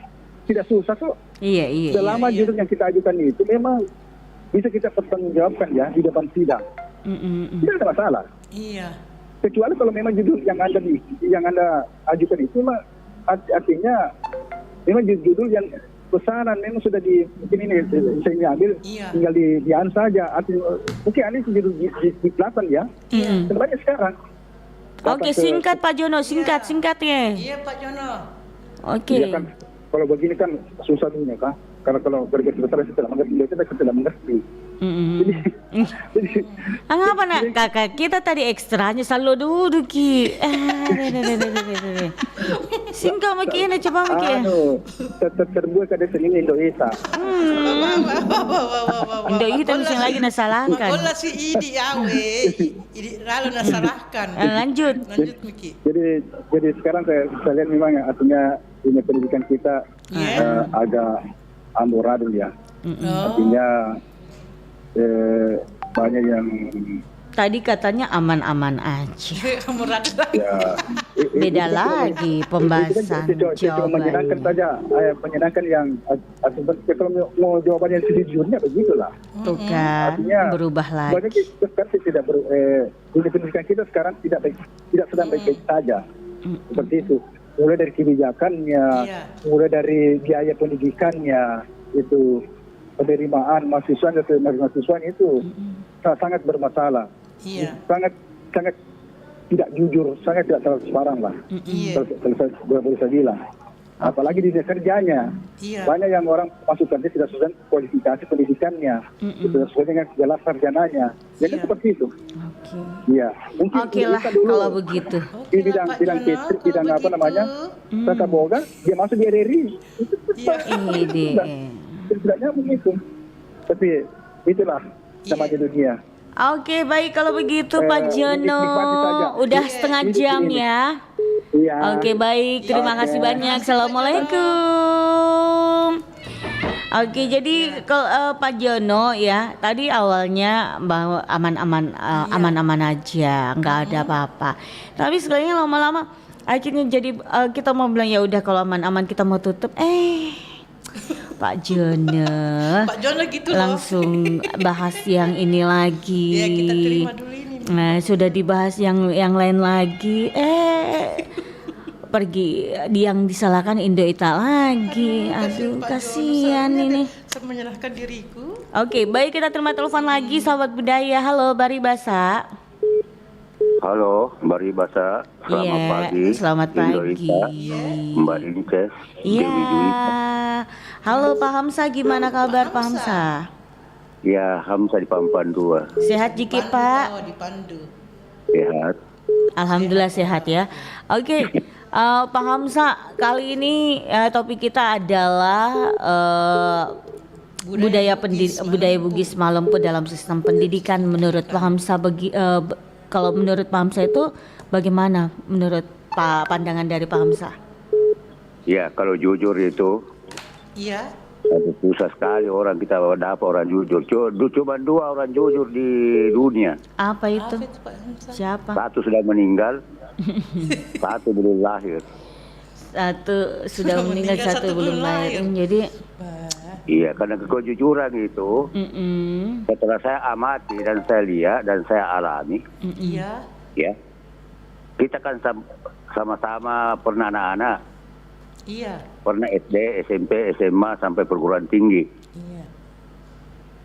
tidak susah kok. Iya. Selama judul yang kita ajukan itu memang bisa kita pertanggungjawabkan ya di depan sidang. Tidak ada masalah. Iya. Kecuali kalau memang judul yang anda ajukan itu artinya memang judul yang pesanan memang sudah mungkin ini saya ambil tinggal dian saja. Artinya mungkin ini judul di pelatan ya. Sebenarnya sekarang. Oke, singkat Pak Jono, singkat ya. Iya Pak Jono. Oke. Ya kan, kalau begini kan susah dunia kan. Karena kalau bergerak besar kita tidak mengerti. Ngapa nak kakak kita tadi ekstranya selalu duduk ki. Singkat makin coba makin. Terbuat ada seni Indonesia. Indonesia mesti lagi nasalahkan. Bola si Idi Idi lalu nasalahkan. Lanjut Miki. Jadi sekarang saya lihat memang artinya dunia pendidikan kita agak amburadul ya. Artinya banyak yang tadi katanya aman-aman aja. Ya, beda lagi pembahasan menyenangkan saja, menyenangkan yang kalau mau jawaban yang sejujurnya begitulah. Tuh kan, artinya, berubah lagi. Banyak sekarang tidak dunia pendidikan kita sekarang tidak sedang baik-baik saja. Seperti itu. Mulai dari kebijakannya, mulai dari biaya pendidikannya, itu penerimaan mahasiswa itu sangat bermasalah, sangat tidak jujur, sangat tidak transparan lah. Kalau boleh saya bilang, apalagi di kerjanya, banyak yang orang masuk kerja tidak sesuai kualifikasi pendidikannya, tidak sesuai dengan segala sarjananya, jadi seperti itu. Iya, mungkin lah kalau begitu. Di bidang apa namanya, tata boga, dia masuk di RRI. Setidaknya begitu. Tapi itulah namanya dunia. Oke, baik kalau begitu Pak Jono. Udah setengah jam ya. Iya. Oke, baik. Terima kasih banyak. Assalamualaikum. Oke, jadi kalau Pak Jono ya, tadi awalnya bahwa aman-aman aja, nggak ada apa-apa. Tapi sebenarnya lama-lama akhirnya jadi kita mau bilang ya udah kalau aman-aman kita mau tutup. Pak Jono gitu loh. Langsung bahas yang ini lagi. Ya, kita terima dulu ini. Nah, sudah dibahas yang lain lagi. Pergi yang disalahkan Indoita lagi. Aduh, kasihan ini. Saya menyerahkan diriku. Oke, baik kita terima telepon lagi sahabat budaya. Halo Baribasa. Halo, Baribasa. Selamat pagi. Selamat pagi. Mbak Inces. Iya. Halo Pak Hamsa, gimana kabar Pak Hamsa? Ya, Hamsa di Pampandu. Sehat Jiki Pak? Di Pandu. Sehat. Alhamdulillah sehat ya. Oke, Pak Hamsa, kali ini topik kita adalah budaya Bugis Malempu dalam sistem pendidikan. Menurut Pak Hamsa, kalau menurut Pak Hamsa itu bagaimana menurut pandangan dari Pak Hamsa? Ya, kalau jujur itu susah sekali orang kita dapat orang jujur. Cuma 2 orang jujur di dunia. Apa itu? Siapa? Satu sudah meninggal, satu belum lahir. Satu sudah meninggal, satu belum lahir. Jadi iya, karena kejujuran itu setelah saya amati dan saya lihat dan saya alami, ya kita kan sama-sama pernah anak-anak. Pernah SD, SMP, SMA sampai perguruan tinggi.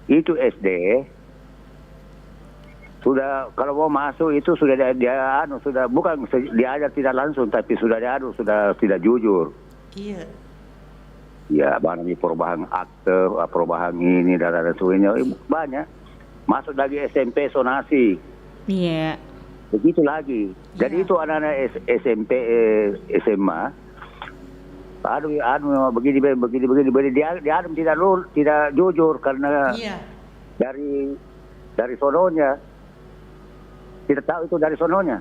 Itu SD sudah kalau mau masuk itu sudah dia sudah bukan diajar tidak langsung tapi sudah sudah tidak jujur. Ya, banyak perubahan akte, perubahan ini dan sebagainya banyak. Masuk lagi SMP sonasi. Iya. Begitu lagi. Jadi itu anak-anak SMP, SMA. Begini dia tidak jujur karena dari sononya. Tidak tahu itu dari sononya.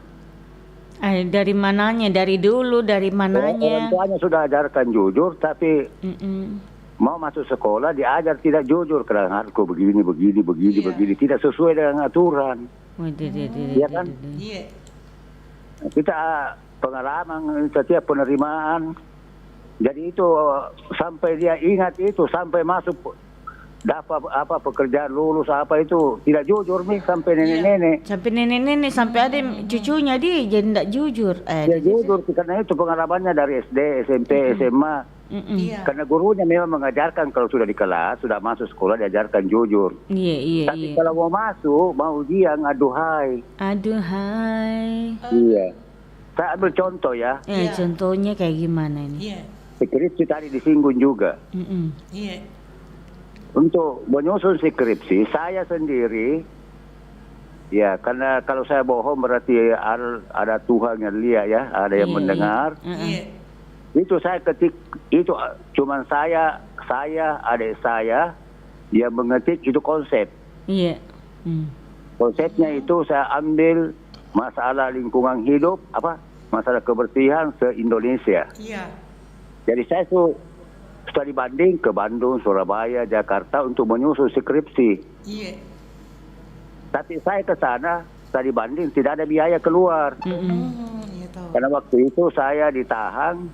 Dari mananya? Dari dulu, dari mananya? Orang tuanya sudah ajarkan jujur, tapi mau masuk sekolah diajar tidak jujur. Karena harus begini, tidak sesuai dengan aturan. Iya kan? Iya. Kita pengalaman setiap penerimaan. Jadi itu sampai dia ingat itu, sampai masuk dapat apa pekerjaan lulus apa itu tidak jujur nih sampai nenek-nenek. Sampai nenek-nenek, sampai ada cucunya dia jadi tidak jujur. Dia jujur karena itu pengalamannya dari SD, SMP, SMA. Karena gurunya memang mengajarkan kalau sudah di kelas, sudah masuk sekolah diajarkan jujur. Tapi kalau mau masuk, mau ujian, aduhai. Iya. Saya ambil contoh ya. Contohnya kayak gimana ini? Skripsi tadi disinggung juga. Untuk menyusun skripsi, saya sendiri, ya karena kalau saya bohong berarti ada Tuhan yang lihat ya, ada yang mendengar. Itu saya ketik, itu cuman saya, adik saya, yang mengetik itu konsep. Konsepnya itu saya ambil masalah lingkungan hidup, masalah kebersihan se-Indonesia. Jadi saya tuh studi banding ke Bandung, Surabaya, Jakarta untuk menyusun skripsi. Tapi saya ke sana studi banding tidak ada biaya keluar. Karena waktu itu saya ditahan,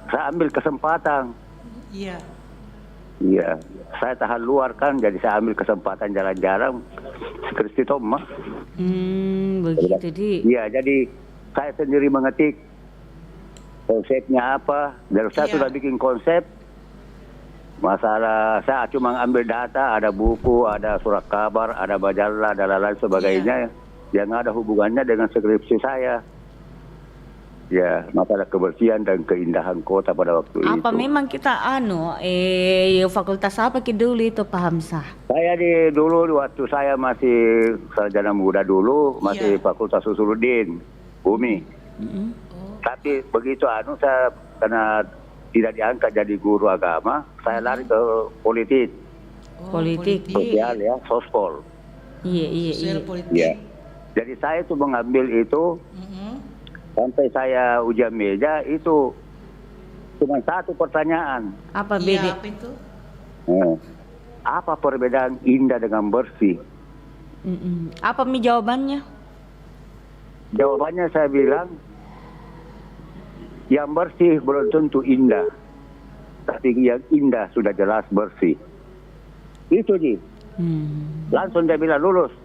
saya ambil kesempatan. Iya, saya tahan luar kan, jadi saya ambil kesempatan jalan-jalan skripsi Thomas. Begitu di. Iya, jadi saya sendiri mengetik konsepnya apa. Dan saya sudah bikin konsep. Masalah saya cuma ambil data, ada buku, ada surat kabar, ada majalah, dan lain sebagainya yang ada hubungannya dengan skripsi saya. Ya, masalah kebersihan dan keindahan kota pada waktu itu. Apa memang kita fakultas apa dulu itu Pak Hamzah? Saya dulu waktu saya masih sarjana muda dulu, masih Fakultas Usuluddin, Bumi. Tapi begitu saya karena tidak diangkat jadi guru agama, saya lari ke politik. Politik. Sosial ya, sospol. Iya. Jadi saya itu mengambil itu sampai saya ujian meja itu cuma satu pertanyaan. Apa beda? Apa itu? Apa perbedaan indah dengan bersih? Apa jawabannya? Jawabannya saya bilang, yang bersih belum tentu indah, tapi yang indah sudah jelas bersih. Itu Ji. Langsung dia bilang lulus.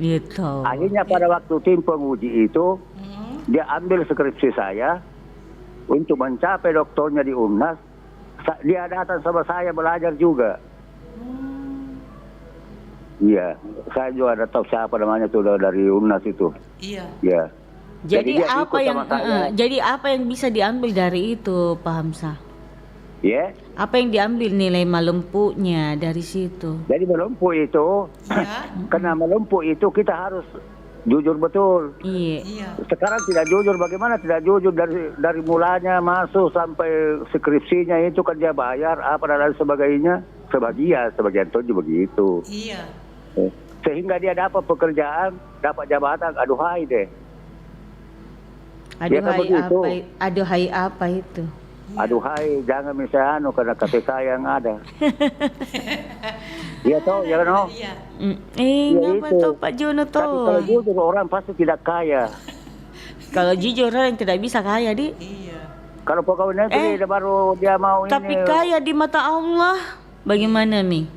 Gitu. Akhirnya pada waktu tim penguji itu, dia ambil skripsi saya untuk mencapai doktornya di UNAS. Dia datang sama saya belajar juga. Iya, saya juga ada tahu siapa namanya tuh dari UNAS itu. Iya. Jadi apa yang bisa diambil dari itu Pak Hamzah? Apa yang diambil nilai melempunya dari situ? Jadi melempuh itu, karena melempuh itu kita harus jujur betul. Sekarang tidak jujur, bagaimana tidak jujur dari mulanya masuk sampai skripsinya itu kan dia bayar apa dan lain sebagainya. Sebagian tuh begitu. Sehingga dia dapat pekerjaan, dapat jabatan, aduhai deh. Aduhai apa itu? Aduhai, jangan misalnya karena KPK yang ada. Iya toh, ya no. Ngapa tuh Pak Jono toh? Tapi kalau jujur orang pasti tidak kaya. Kalau jujur orang tidak bisa kaya di. Kalau pegawai negeri baru dia mau tapi ini. Tapi kaya di mata Allah, bagaimana Mi?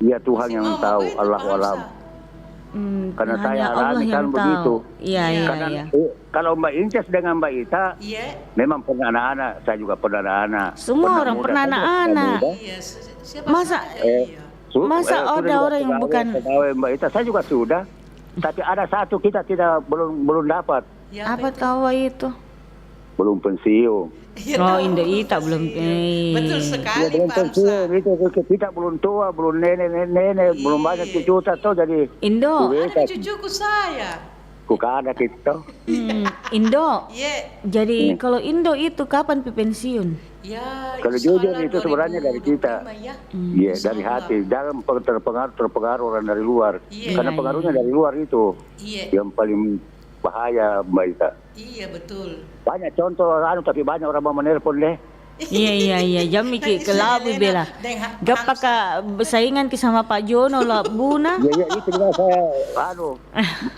Iya Tuhan yang tahu, Allah alam. Karena saya alami kan begitu. Iya. Kalau Mbak Inces dengan Mbak Ita, memang pernah anak-anak. Saya juga pernah anak-anak. Semua orang pernah anak-anak. Masa ada orang yang bukan? Mbak Ita, saya juga sudah. Tapi ada satu kita belum dapat. Apa tahu itu? Belum pensiun. Oh, Indo Ita belum. Betul sekali belum Pak pensiun. Itu kita belum tua, belum nenek, belum banyak cucu tuh jadi. Indo. Ada cucuku saya. Kuka ada kita. Indo. Iya. Jadi kalau Indo itu kapan pensiun? Ya, Kalau insya jujur Allah itu sebenarnya dari kita. 2025 ya. Iya, dari hati. Jangan terpengaruh orang dari luar. Iya. Karena pengaruhnya dari luar itu Iya. yang paling bahaya, Mbak Ita. Iya, betul. Banyak contoh tapi banyak orang mau menelpon deh. Iya, jam mikir ke labu bela. Gak pakai saingan ke sama Pak Jono lah Buna. Iya, itu juga saya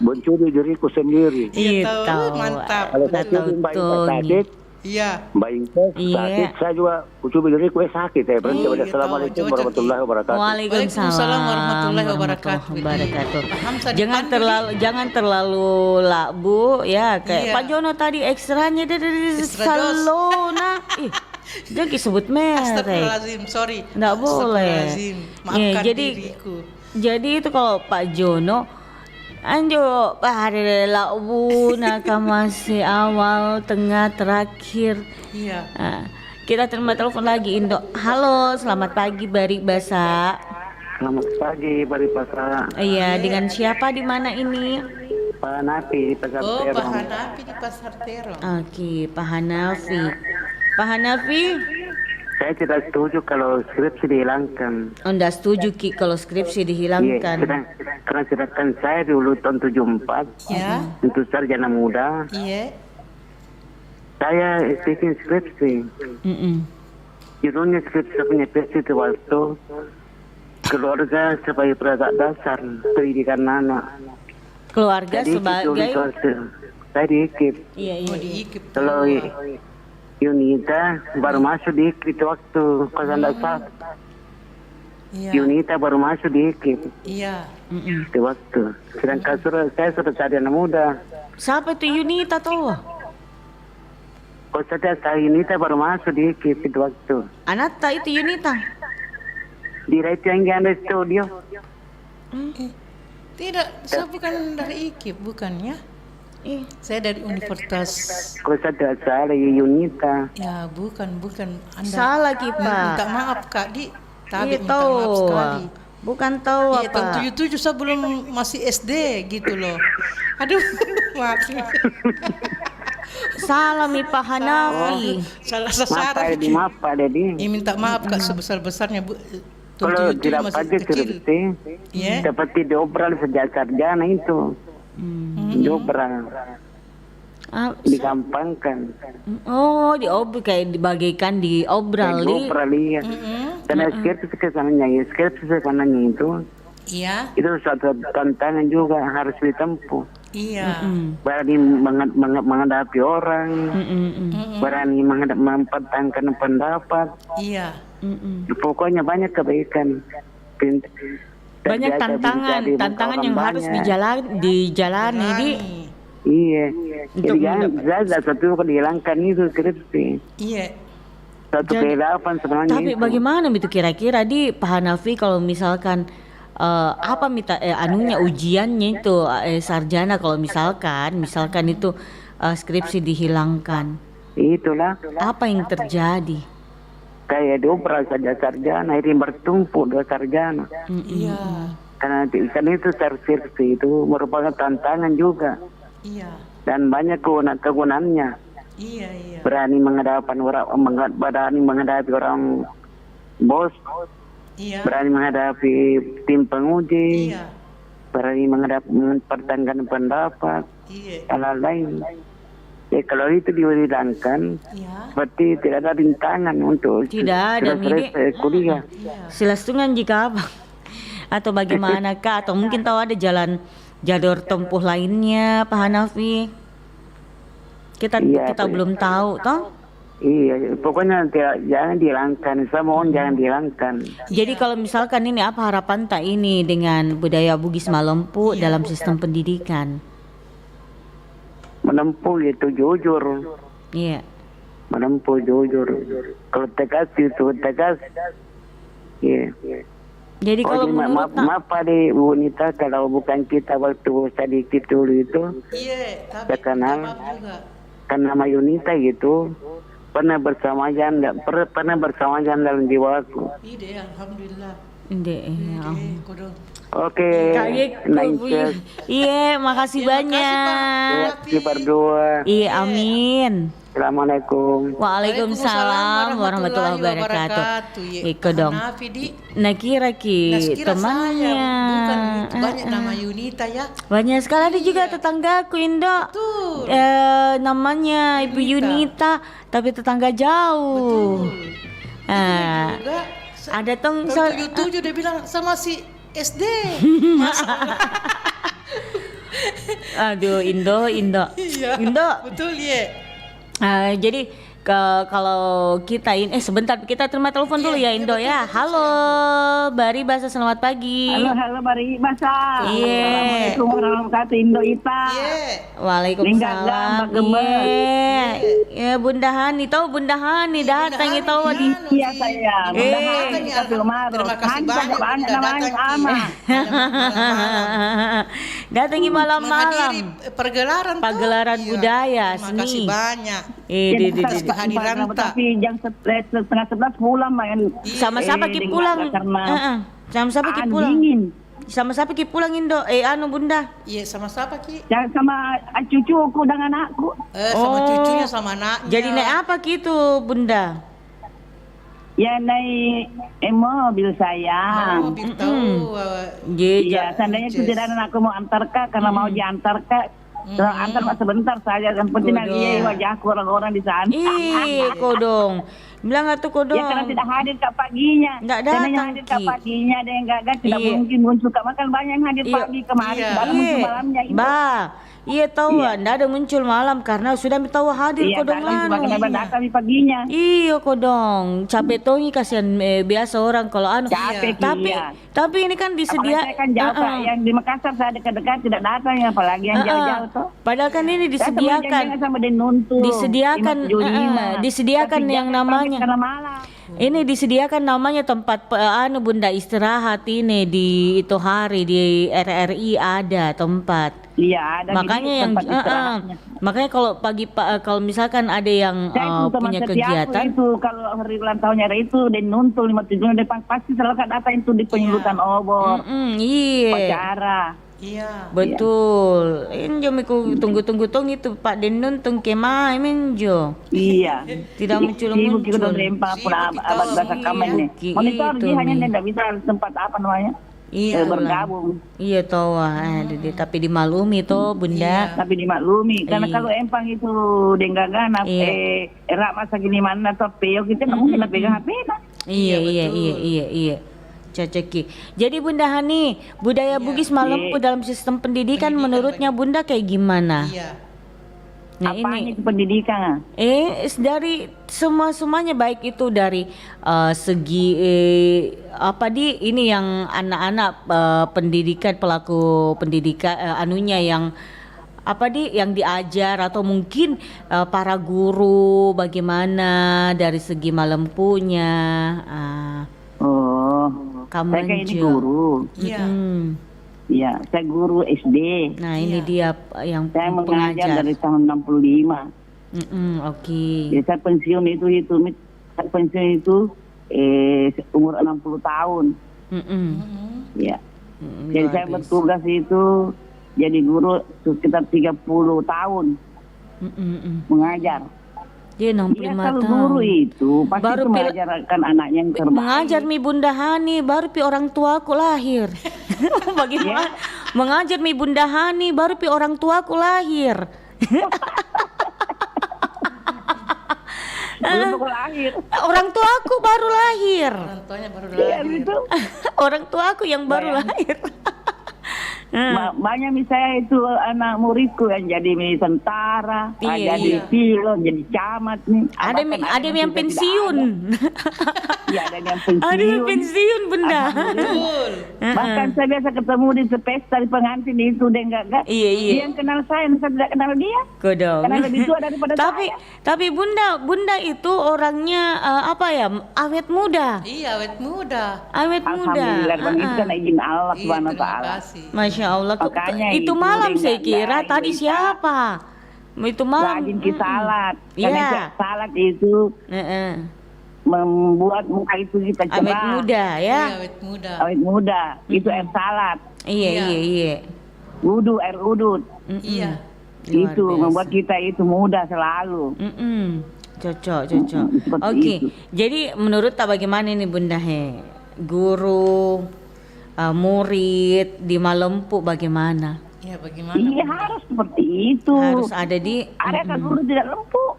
mencuri diriku sendiri. Iya, tahu. Mantap. Kalau saya Mbak Ita sakit, Iya. Mbak Ika sakit, saya juga ucap diriku sakit. Berarti Assalamualaikum warahmatullahi wabarakatuh. Waalaikumsalam warahmatullahi wabarakatuh. Jangan terlalu lakbu ya kayak Iya. Pak Jono tadi ekstranya dari Extra Salona. Jangan disebut merek. Astagfirullahaladzim, sorry. Nggak boleh. Astagfirullahaladzim. Maafkan diriku. Jadi itu kalau Pak Jono anjo hari lakbu naka masih awal, tengah, terakhir. Iya. Nah, kita terima telepon lagi Indo. Halo, selamat pagi Bari Basa. Selamat pagi Bari Basa. Iya, dengan siapa di mana ini? Pak Hanafi di Pasar Oh, Terong. Pak Hanafi di Pasar Terong. Oke, Pak Hanafi. Pak Hanafi, Saya tidak setuju kalau skripsi dihilangkan. Anda setuju Ki kalau skripsi dihilangkan? Karena sedangkan saya dulu tahun 74 Ya. untuk sarjana muda, Iya. saya bikin skripsi. Judulnya skripsi punya versi itu waktu keluarga sebagai perangkat dasar pendidikan anak. Keluarga Jadi sebagai saya di IKIP. Iya. Kalau Yunita baru masuk di IKIP itu waktu kosan dasar. Iya. Yunita baru masuk di IKIP Iya. itu waktu. Sedangkan saya sudah sarjana muda. Siapa itu Yunita tuh? Kosan dasar Yunita baru masuk di IKIP itu waktu. Anata itu Yunita. Di Radio Angganda Studio. Tidak, saya bukan dari IKIP, bukan ya? Saya dari Universitas. Kosan dasar Yunita. Ya, bukan. Anda Salah Ki, Pak. Minta maaf Kak Di. Tapi Iya, minta maaf tahu. sekali. Bukan tahu Iya, apa. tahun 77 saya belum masih SD gitu loh. Aduh, maaf. Salah Mi Pak Hanafi. Salah sasaran. Maaf Pak Dedi. Minta maaf Kak sebesar-besarnya Bu. Kalau 77 tidak masih pakai kecil. skripsi, seperti diobral sejak sarjana itu. Diobral. Digampangkan. Oh, kayak dibagikan di obral di. Diobral iya. Karena skripsi kesananya itu. Iya. Itu suatu tantangan juga harus ditempuh. Iya. Berani menghadapi orang, berani mempertahankan pendapat. Iya. Pokoknya banyak kebaikan. Banyak tantangan yang harus dijalani di. Iya. Jadi jangan satu dihilangkan itu skripsi. Iya. Satu kehidupan sebenarnya. Tapi itu. bagaimana itu kira-kira di Pak Hanafi kalau misalkan apa anunya ujiannya itu sarjana kalau misalkan itu skripsi dihilangkan. Itulah. Apa yang terjadi? Kayak diobral saja sarjana, ini bertumpuk dua sarjana. Iya. Karena itu skripsi itu merupakan tantangan juga. Iya. Dan banyak kegunaannya. Iya. Berani menghadapi orang bos. Iya. Berani menghadapi tim penguji. Iya. Berani mempertahankan pendapat. Iya. Hal lain. Ya, kalau itu dihilangkan, berarti tidak ada rintangan untuk kuliah. Silastungan jika apa? Atau bagaimanakah? Atau mungkin tahu ada jalur tempuh lainnya, Pak Hanafi? Kita belum tahu, toh? Iya, pokoknya jangan dihilangkan. Saya mohon jangan dihilangkan. Jadi kalau misalkan ini apa harapan tak ini dengan budaya Bugis Malempu dalam sistem pendidikan? Menempuh itu jujur. Iya. Menempuh jujur. Kalau tegas itu tegas. Iya. Jadi kalau menurut maaf Pak Bu Nita, kalau bukan kita waktu sedikit dulu itu. Iya, saya kenal. Kan nama Yunita gitu. Pernah bersama Janda dalam jiwaku. Iya, alhamdulillah. Iya. Oke. Iya, makasih banyak. Berdoa. Iya, amin. Assalamualaikum. Waalaikumsalam warahmatullahi wabarakatuh. Iko dong. Nah kira temannya. Banyak nama Yunita ya. Banyak sekali ada juga tetanggaku Indo. Namanya Ibu Yunita, tapi tetangga jauh. Ada tong 77 dia bilang sama si SD. Aduh, Indo. Iya, Indo. betul ya. Jadi kalau kita ini sebentar kita terima telepon dulu ya Indo ya. Halo, Bari Basa, selamat pagi. Halo Bari Basa. Iya. Assalamualaikum warahmatullahi wabarakatuh Indo Ita. Waalaikumsalam. Iya. Bunda Hani, tahu Bunda Hani datang itu di. Iya saya. Bunda Hani Terima kasih banyak namanya sama. Datangi malam-malam. Pagelaran budaya seni. Terima kasih banyak. Kehadiran tapi jam 10:30 pulang main. Sama siapa ki pulang? Sama siapa ki pulang? Sama siapa ki pulang Indo? Bunda. Iya, sama siapa ki? Sama cucuku dan anakku. Sama cucunya sama anaknya. Jadi naik apa ki itu Bunda? Ya naik mobil saya. Mobil tahu. Iya, seandainya itu tidak anakku mau antar Kak karena mau diantar Kak. Antar sebentar saja, yang penting lagi wajahku orang-orang di sana. Kodong. Bilang tuh kodong. Ya karena tidak hadir Kak paginya. Enggak datang hadir Kak paginya, ada yang enggak tidak mungkin muncul Kak. Makan banyak yang hadir pagi kemarin, baru muncul malamnya itu. Iya tahu, enggak ada muncul malam karena sudah tahu hadir kodong datang di paginya. Iya kodong, capek tongi kasihan biasa orang kalau capek. Tapi ini kan disediakan. Saya kan jauh Kak, yang di Makassar saya dekat-dekat tidak datang ya, apalagi yang jauh-jauh tuh. Padahal kan ini disediakan. Disediakan yang namanya. Ini disediakan namanya tempat Bunda istirahat ini di itu hari di RRI ada tempat. Iya ada. Makanya kalau pagi kalau misalkan ada yang punya kegiatan itu kalau hari ulang tahunnya ada itu dan nuntul 57 depan pasti selalu datang itu di penyulutan obor. Iya. Acara. Iya. Betul. Injo miku tunggu itu Pak Denun tung kemai menjo. Iya. Tidak muncul. Kita udah rempah pun abad bahasa kamen nih. Monitor dia hanya tidak bisa tempat apa namanya. Iya, bergabung. Iya toh, tapi dimaklumi toh Bunda. Tapi dimaklumi karena kalau empang itu denggagan erak masa gini mana toh peo kita nggak mungkin pegang HP kan. Iya. Cocok. Jadi Bunda Hani, budaya Bugis Malempu dalam sistem pendidikan menurutnya Bunda kayak gimana? Iya. Nah, apanya itu pendidikan? Dari semuanya baik itu dari segi ini yang anak-anak pendidikan pelaku pendidikan yang yang diajar atau mungkin para guru bagaimana dari segi Malempunya. Saya kayak ini guru. Iya, saya guru SD. Nah, ini dia yang saya mengajar dari tahun 65. Oke. Ya, saya pensiun itu umur 60 tahun. Ya. Jadi saya bertugas itu jadi guru sekitar 30 tahun. Mengajar. Dia 65 tahun. Guru itu pasti baru mengajarkan anaknya yang terbaik. Mengajar mi Bunda Hani baru pi orang tuaku lahir. Bagaimana? Mengajar mi Bunda Hani baru pi orang tuaku lahir. Belum lahir. Orang tuaku baru lahir. Orang tuanya baru lahir. Orang tuaku yang baru lahir. Banyak misalnya itu anak muridku yang jadi tentara, jadi pilot, jadi camat nih. Ada yang pensiun. Iya, ada yang pensiun. Ada yang pensiun Bunda. Bahkan saya biasa ketemu di pesta di pengantin itu dia enggak. Iya. Dia yang kenal saya tidak kenal dia. Kodong. Karena lebih tua daripada saya. Tapi Bunda itu orangnya awet muda. Iya, awet muda. Alhamdulillah, itu kan izin Allah Subhanahu wa taala. Masya Allah. Itu malam saya kira tadi siapa? Itu malam. Rajin ke salat. Karena salat itu membuat muka itu kita cerah. Awet muda ya. Iya, awet muda. Awet muda. Itu air salad. Iya. Wudu, air udut. Iya. Luar Itu biasa. membuat kita itu muda selalu. Cocok. Seperti Oke. itu. Jadi menurut tak bagaimana nih Bunda guru, murid di Malempu bagaimana? Ya bagaimana? Iya harus seperti itu. Harus ada di. Ada kan guru tidak lempuk.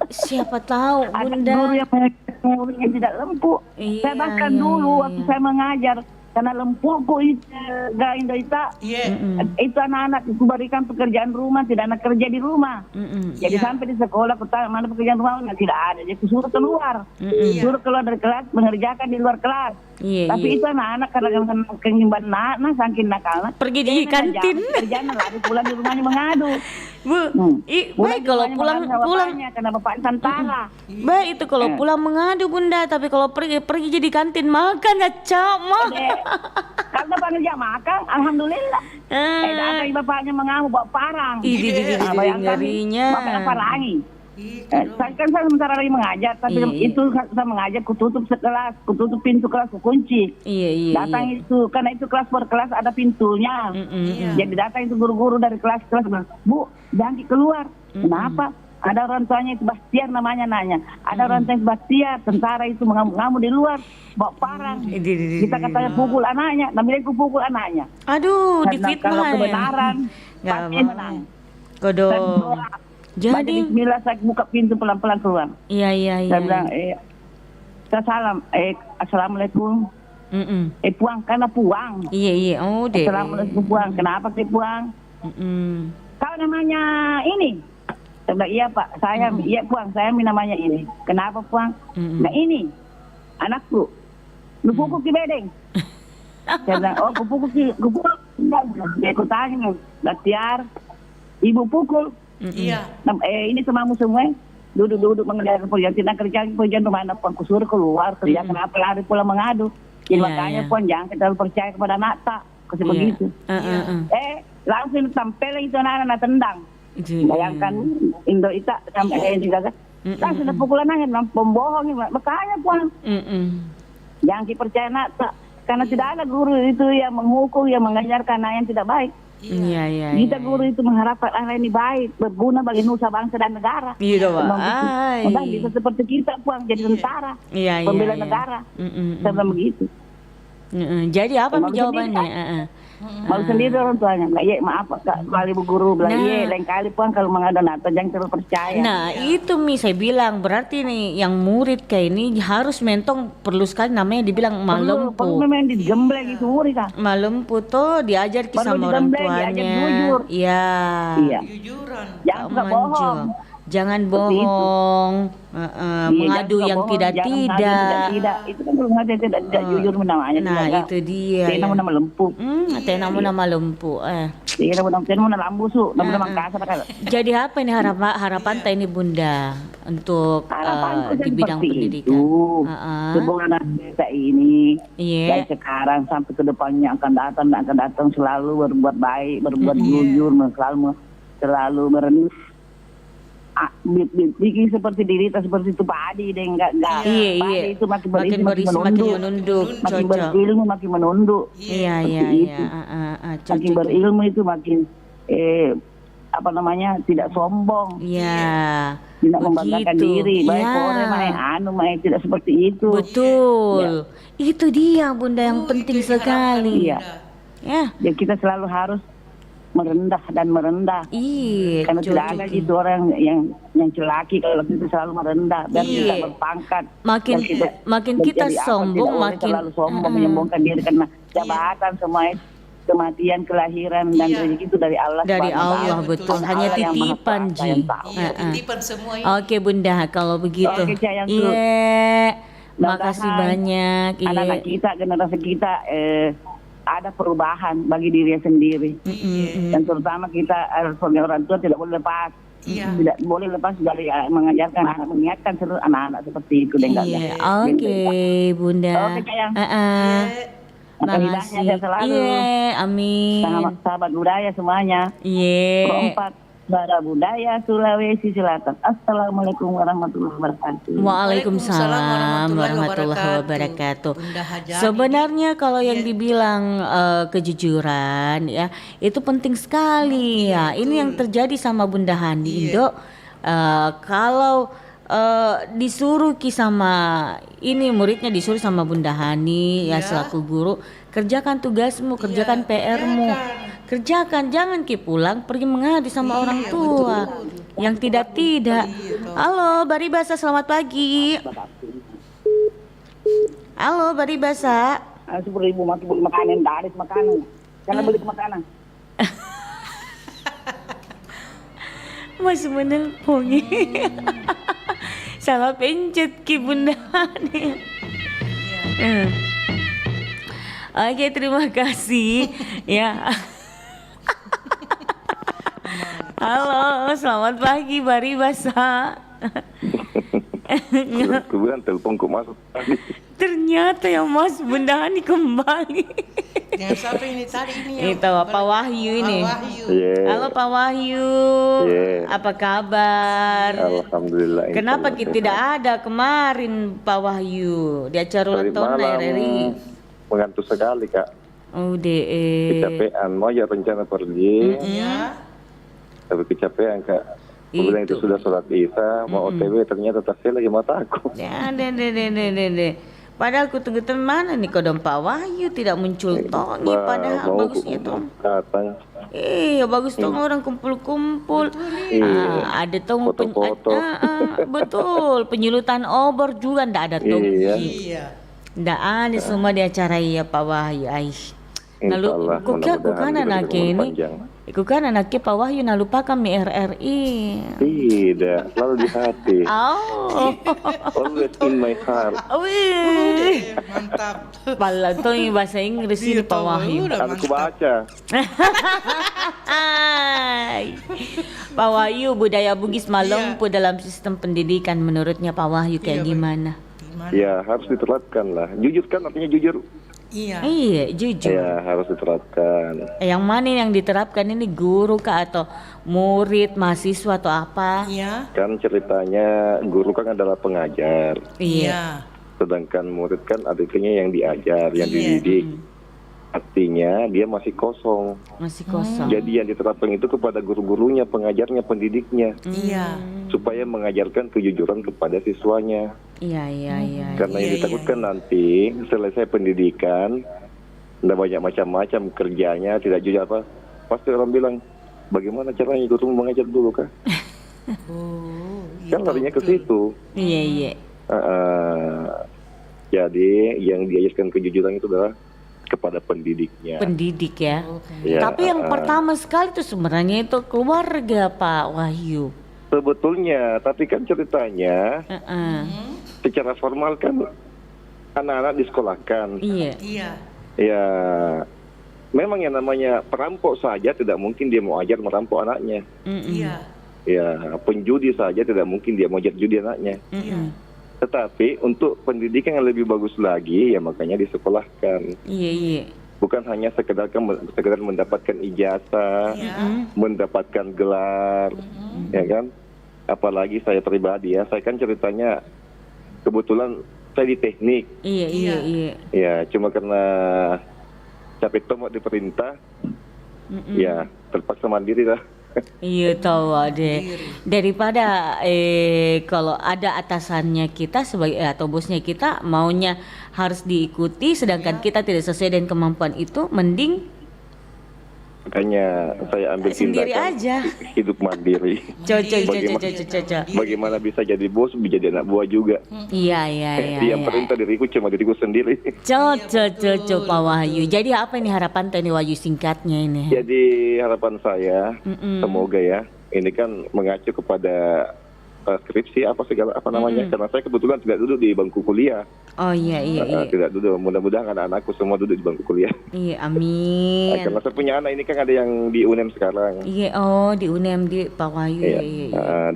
Siapa tahu Ada Bunda. guru yang muridnya tidak lempuk. Saya bahkan dulu waktu saya mengajar karena lempukku itu Indo Ita, itu anak-anak aku berikan pekerjaan rumah, tidak anak kerja di rumah. Jadi sampai di sekolah aku tanya mana pekerjaan rumah, tidak ada. Jadi aku suruh keluar, suruh keluar dari kelas mengerjakan di luar kelas. Tapi itu anak-anak karena kengimban anak saking nakalnya pergi di kantin. Kerjaan lari pulang di rumahnya mengadu. Baik kalau pulang karena bapak tentara. Baik itu kalau pulang mengadu Bunda, tapi kalau pergi jadi kantin makan ngacak mah. Kalau bapaknya jam makan, alhamdulillah. Datang bapaknya mengamuk bawa parang. Ngerinya. Bapaknya parangi. Saya kan sementara lagi mengajar, tapi itu saya mengajar, kututup sekelas, kututup pintu kelas, kukunci. Datang itu, karena itu kelas per kelas ada pintunya. Jadi datang itu guru-guru dari kelas-kelas bilang, Bu, jangan keluar. Kenapa? Ada orang tuanya itu Bastian namanya nanya. Ada orang tuanya Bastian, tentara itu mengamuk-ngamuk di luar, bawa parang. Kita katanya pukul anaknya, namanya aku pukul anaknya. Aduh, Karena difitnah kalau ya. kebenaran, Nggak pasti mau. menang. Kodong. Jadi bismillah saya buka pintu pelan-pelan keluar. Iya. Saya bilang, saya salam, assalamualaikum. Puang, karena puang. Iya, oh deh. Assalamualaikum puang, kenapa sih puang? Kau namanya ini? Saya bilang, iya Pak, saya, iya puang, saya namanya ini. Kenapa puang? Nah ini, anakku, lu pukul ki bedeng. Saya bilang, oh pukul ki, dia aku tanya, Batiar, ibu pukul. Iya. Ini semamu semua duduk mengerjakan pekerjaan, tidak kerjaan pekerjaan rumah anak puan, kusur keluar kerja, kenapa lari pulang mengadu. Jadi makanya puan jangan terlalu percaya kepada anak tak, kasih begitu. Langsung tampil itu anak-anak tendang. Bayangkan Indo Ita sampai juga kan, langsung pukul anaknya, pembohong, makanya puan. Jangan dipercaya anak tak, karena tidak ada guru itu yang menghukum, yang mengajarkan anak yang tidak baik. Iya. Kita guru itu mengharapkan anak ini baik, berguna bagi nusa bangsa dan negara. Iya, Pak. Bukan bisa seperti kita puang jadi tentara, pembela negara. Saya bilang begitu. Jadi apa jawabannya? Malu sendiri orang tuanya. Nggak, iya maaf Kak, kali bu guru bilang iya, lain kali puang kalau mengada nata jangan terlalu percaya. Nah itu saya bilang berarti nih yang murid kayak ini harus mentong perlu sekali namanya dibilang Malempu. Perlu memang digembleng itu murid Kak. Malempu tuh diajar sama orang tuanya. Iya. Jujuran. Jangan suka bohong. Jangan bohong, mengadu yang tidak. Itu kan belum ada tidak jujur namanya. Nah itu dia. Tena nama lempu. Tena nama lempu. Tena nama lambusu, nama Makassar. Jadi apa ini harapan ini Bunda untuk di bidang pendidikan? Semoga desa ini dari sekarang sampai ke depannya akan datang selalu berbuat baik, berbuat jujur, selalu merenung. Bikin seperti dirita seperti itu padi deh padi itu makin menunduk makin berilmu makin menunduk iya makin berilmu itu makin tidak sombong tidak membanggakan diri baik orang tidak seperti itu betul itu dia Bunda yang penting sekali jadi kita selalu harus merendah dan merendah. Karena tidak ada itu orang yang celaki kalau kita selalu merendah dan kita berpangkat. Makin kita sombong makin terlalu sombong menyombongkan diri karena jabatan semua kematian, kelahiran dan rezeki itu dari Allah. Dari Allah betul. Hanya titipan titipan semua ini. Oke Bunda kalau begitu. Makasih banyak. Anak-anak kita, generasi kita ada perubahan bagi diri sendiri dan terutama kita sebagai orang tua tidak boleh lepas tidak boleh lepas dari mengajarkan anak mengingatkan seluruh anak-anak seperti itu Bunda makasih selalu amin sahabat budaya semuanya Pro 4 Suara Budaya Sulawesi Selatan. Assalamualaikum warahmatullahi wabarakatuh. Waalaikumsalam warahmatullahi wabarakatuh. Sebenarnya kalau yang dibilang kejujuran ya itu penting sekali ya. Ini yang terjadi sama Bunda Hani Indo. Kalau disuruh sama ini muridnya disuruh sama Bunda Hani ya selaku guru, kerjakan tugasmu, kerjakan PR-mu. Kerjakan, jangan pulang pergi mengadu sama orang tua yang tidak. Halo, Baribasa, selamat pagi. Halo, Baribasa. 10.000 makanan, dari makanan. Karena beli makanan. Mas menelpon. Salah pencet Bunda nih. Oke, terima kasih ya. Halo, selamat pagi Baribasa. Kemudian telepon kok masuk. Ternyata ya Mas, Bunda Hani kembali. Yang siapa ini tadi ini? Itu Pak Wahyu ini. Halo Pak Wahyu. Apa kabar? Alhamdulillah. Kenapa kita tidak ada kemarin Pak Wahyu di acara ulang tahun RRI? Mengantuk sekali Kak. Oh deh. Kecapean, mau ya rencana pergi. Tapi kecapean Kak. Kemudian itu sudah sholat Isya, mau OTW ternyata tasnya lagi mata aku. Ya, deh. Padahal aku tunggu mana nih kodam Pak Wahyu tidak muncul Tony, padahal bagusnya tuh. Iya bagus tuh orang kumpul-kumpul. Ada tuh betul penyulutan obor juga ndak ada tuh. Iya. Ndak ada semua di acara ya Pak Wahyu. Lalu kukan anaknya ini. Iku kan anaknya Pak Wahyu nak lupakan RRI. Tidak, selalu di hati. Always in my heart. Wih, mantap. Pala tuh bahasa Inggris ini Pak Wahyu. Aku baca. Pak Wahyu, budaya Bugis Malompo dalam sistem pendidikan menurutnya Pak Wahyu kayak gimana? Ya harus diterapkan lah. Jujur kan artinya jujur. Iya, jujur. Ya harus diterapkan. Yang mana yang diterapkan ini guru kah atau murid, mahasiswa atau apa? Iya. Kan ceritanya guru kan adalah pengajar. Iya. Sedangkan murid kan adiknya yang diajar, yang dididik. Artinya dia masih kosong. Jadi yang diterapkan itu kepada guru-gurunya, pengajarnya, pendidiknya. Iya. Supaya mengajarkan kejujuran kepada siswanya. Iya. Karena yang ditakutkan nanti selesai pendidikan, ada banyak macam-macam kerjanya, tidak jujur apa. Pasti orang bilang, bagaimana caranya guru mengajar dulu kah? Kan larinya ke situ. Iya. Jadi yang diajarkan kejujuran itu adalah kepada pendidiknya. Pendidik ya. Ya. Tapi yang pertama sekali itu sebenarnya itu keluarga Pak Wahyu. Sebetulnya, tapi kan ceritanya secara formal kan anak-anak disekolahkan. Iya. Ya, memang yang namanya perampok saja tidak mungkin dia mau ajar merampok anaknya. Iya. Ya, penjudi saja tidak mungkin dia mau ajar judi anaknya. Tetapi untuk pendidikan yang lebih bagus lagi, ya makanya disekolahkan. Iya. Bukan hanya sekedar mendapatkan ijazah, mendapatkan gelar, ya kan? Apalagi saya pribadi ya, saya kan ceritanya kebetulan saya di teknik. Iya. Ya, cuma karena capek tomat diperintah, ya terpaksa mandiri lah. Iya tahu deh. Daripada kalau ada atasannya kita sebagai atau bosnya kita maunya harus diikuti, sedangkan kita tidak sesuai dengan kemampuan itu, mending makanya saya ambil sendiri tindakan aja. Hidup mandiri. Cocok. Bagaimana bisa jadi bos, bisa jadi anak buah juga. Iya. Yang perintah diriku cuma diriku sendiri. Cocok Pak Wahyu. Jadi apa ini harapan Tony Wahyu singkatnya ini? Jadi harapan saya semoga ya, ini kan mengacu kepada skripsi karena saya kebetulan tidak duduk di bangku kuliah. Oh iya. Tidak duduk, mudah-mudahan anak-anakku semua duduk di bangku kuliah. Iya, amin. Karena saya punya anak ini kan ada yang di UNEM sekarang. Iya, di UNEM di Pak Wahyu. Iya.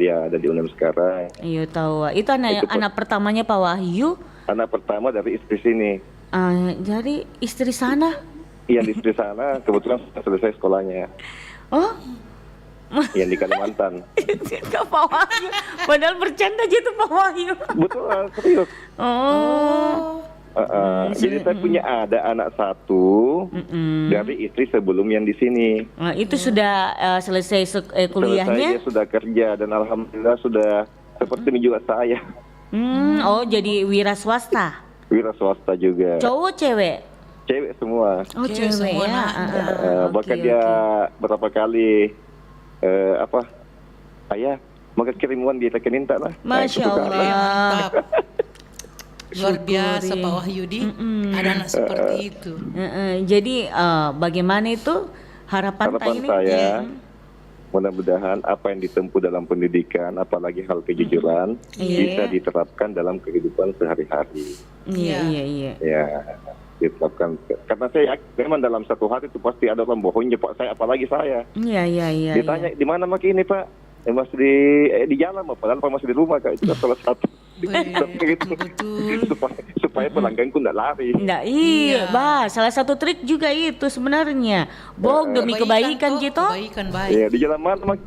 Dia ada di UNEM sekarang. Iya tahu. Itu anak pertamanya Pak Wahyu. Anak pertama dari istri sini. Jadi istri sana? Iya, di istri sana kebetulan selesai sekolahnya. Oh. yang di Kalimantan. Kak Pak Wahyu, padahal bercanda aja tuh Pak Wahyu. Betul, serius. Jadi saya punya ada anak satu dari istri sebelum yang di sini. Nah, itu sudah selesai kuliahnya? Selesai, dia sudah kerja dan alhamdulillah sudah seperti ini juga saya. Oh, jadi wira swasta? Wira swasta juga. Cowok cewek? Cewek semua. Oh, cewek ya. Bahkan dia berapa kali ayah maka kirim uang di rekening tak lah. Masya Allah. Luar biasa Pak Wahyudi, ada anak seperti itu. Jadi bagaimana itu harapan ini? Saya mudah-mudahan apa yang ditempuh dalam pendidikan, apalagi hal kejujuran, bisa diterapkan dalam kehidupan sehari-hari. Iya. Ya, diterapkan. Karena saya memang dalam satu hari itu pasti ada orang bohongnya Pak saya, apalagi saya. Iya. Ditanya di mana mak ini Pak? Masih di jalan padahal Pak masih di rumah Kak, itu kan salah satu. supaya pelangganku tidak lari. Iya, salah satu trik juga itu sebenarnya. Bohong demi kebaikan gitu. Kebaikan baik. Iya, di jalan mana mak?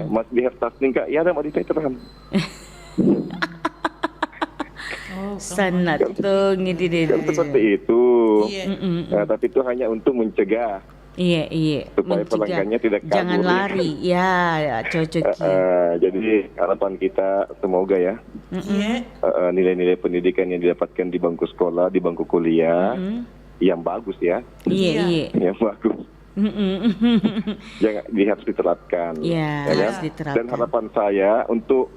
Mas di hertas nih Kak, ya ada mau di veteran. Sangat tuh seperti itu. Tapi itu hanya untuk mencegah. Iya. Supaya pelanggannya tidak kabur. Jangan lari, ya cocok. Jadi harapan kita semoga ya nilai-nilai pendidikan yang didapatkan di bangku sekolah, di bangku kuliah yang bagus ya. Iya. Yang bagus. Jangan harus diterapkan. Harus diterapkan. Dan harapan saya untuk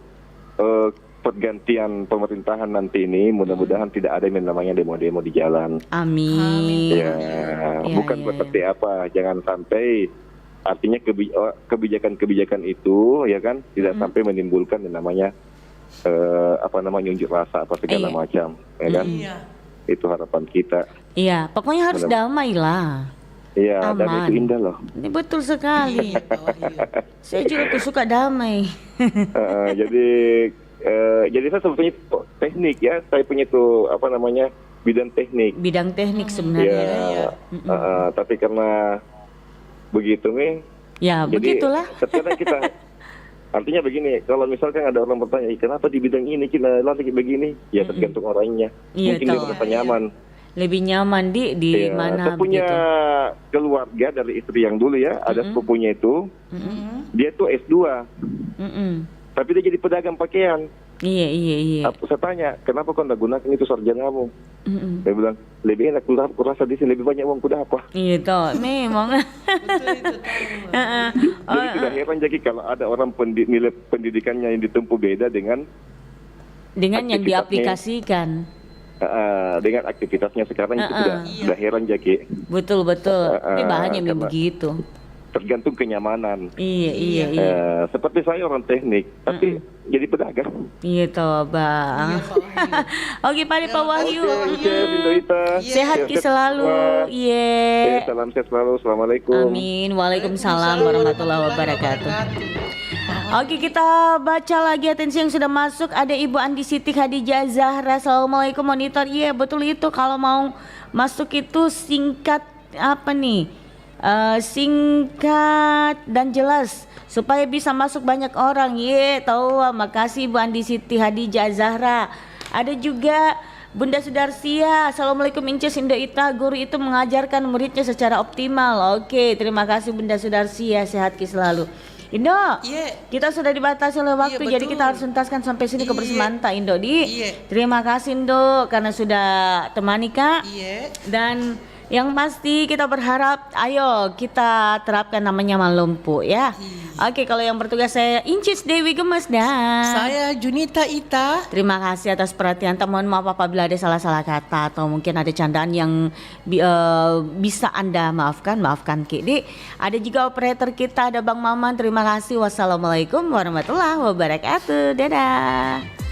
pergantian pemerintahan nanti ini mudah-mudahan tidak ada yang namanya demo-demo di jalan. Amin. Bukan seperti apa, jangan sampai artinya kebijakan-kebijakan itu ya kan tidak sampai menimbulkan yang namanya unjuk rasa apa segala macam, ya kan? Itu harapan kita. Iya, pokoknya harus damai lah. Iya, damai itu indah loh. Ini betul sekali. Saya juga suka damai. Jadi saya sebetulnya teknik ya, saya punya itu bidang teknik. Bidang teknik sebenarnya. Tapi karena begitu nih. Ya jadi, begitulah. Terkadang kita artinya begini, kalau misalkan ada orang bertanya, kenapa di bidang ini kita lagi begini? Ya tergantung orangnya. Mungkin dia merasa nyaman. Lebih nyaman di mana? Saya punya keluarga dari istri yang dulu ya, ada sepupunya itu, dia tuh S2. Tapi dia jadi pedagang pakaian. Iya. Saya tanya, kenapa kau tidak gunakan itu sarjanamu? Dia bilang, lebih enak aku rasa di sini lebih banyak uang kuda apa? Iya toh, memang. Jadi tidak heran jadi kalau ada orang nilai pendidikannya yang ditempuh beda dengan yang diaplikasikan. Dengan aktivitasnya sekarang itu sudah heran jadi. Betul. Ini bahannya begitu. Tergantung kenyamanan. Iya. Seperti saya orang teknik, tapi jadi pedagang. Iya toh Bang. Oke Pak Wahyu. Sehat selalu. Iya. Salam sehat selalu. Assalamualaikum. Amin. Waalaikumsalam warahmatullahi wabarakatuh. Oke, kita baca lagi atensi yang sudah masuk. Ada Ibu Andi Siti Khadijah Zahra. Assalamualaikum monitor. Iya betul itu, kalau mau masuk itu singkat singkat dan jelas supaya bisa masuk banyak orang. Tahu. Makasih Bu Andi Siti Khadijah Zahra. Ada juga Bunda Sudarsia. Assalamualaikum Inces Indo Ita. Guru itu mengajarkan muridnya secara optimal. Oke, terima kasih Bunda Sudarsia. Sehat selalu. Indo, kita sudah dibatasi oleh waktu, jadi kita harus tuntaskan sampai sini kebersemanta Indo. Terima kasih Indo karena sudah temani Kak. Dan yang pasti kita berharap, ayo kita terapkan namanya Malumpu ya. Oke, kalau yang bertugas saya Incis Dewi Gemes dan saya Junita Ita. Terima kasih atas perhatian. Mohon maaf apabila ada salah-salah kata atau mungkin ada candaan yang bisa Anda maafkan Kidi. Ada juga operator kita, ada Bang Maman. Terima kasih. Wassalamualaikum warahmatullahi wabarakatuh. Dadah.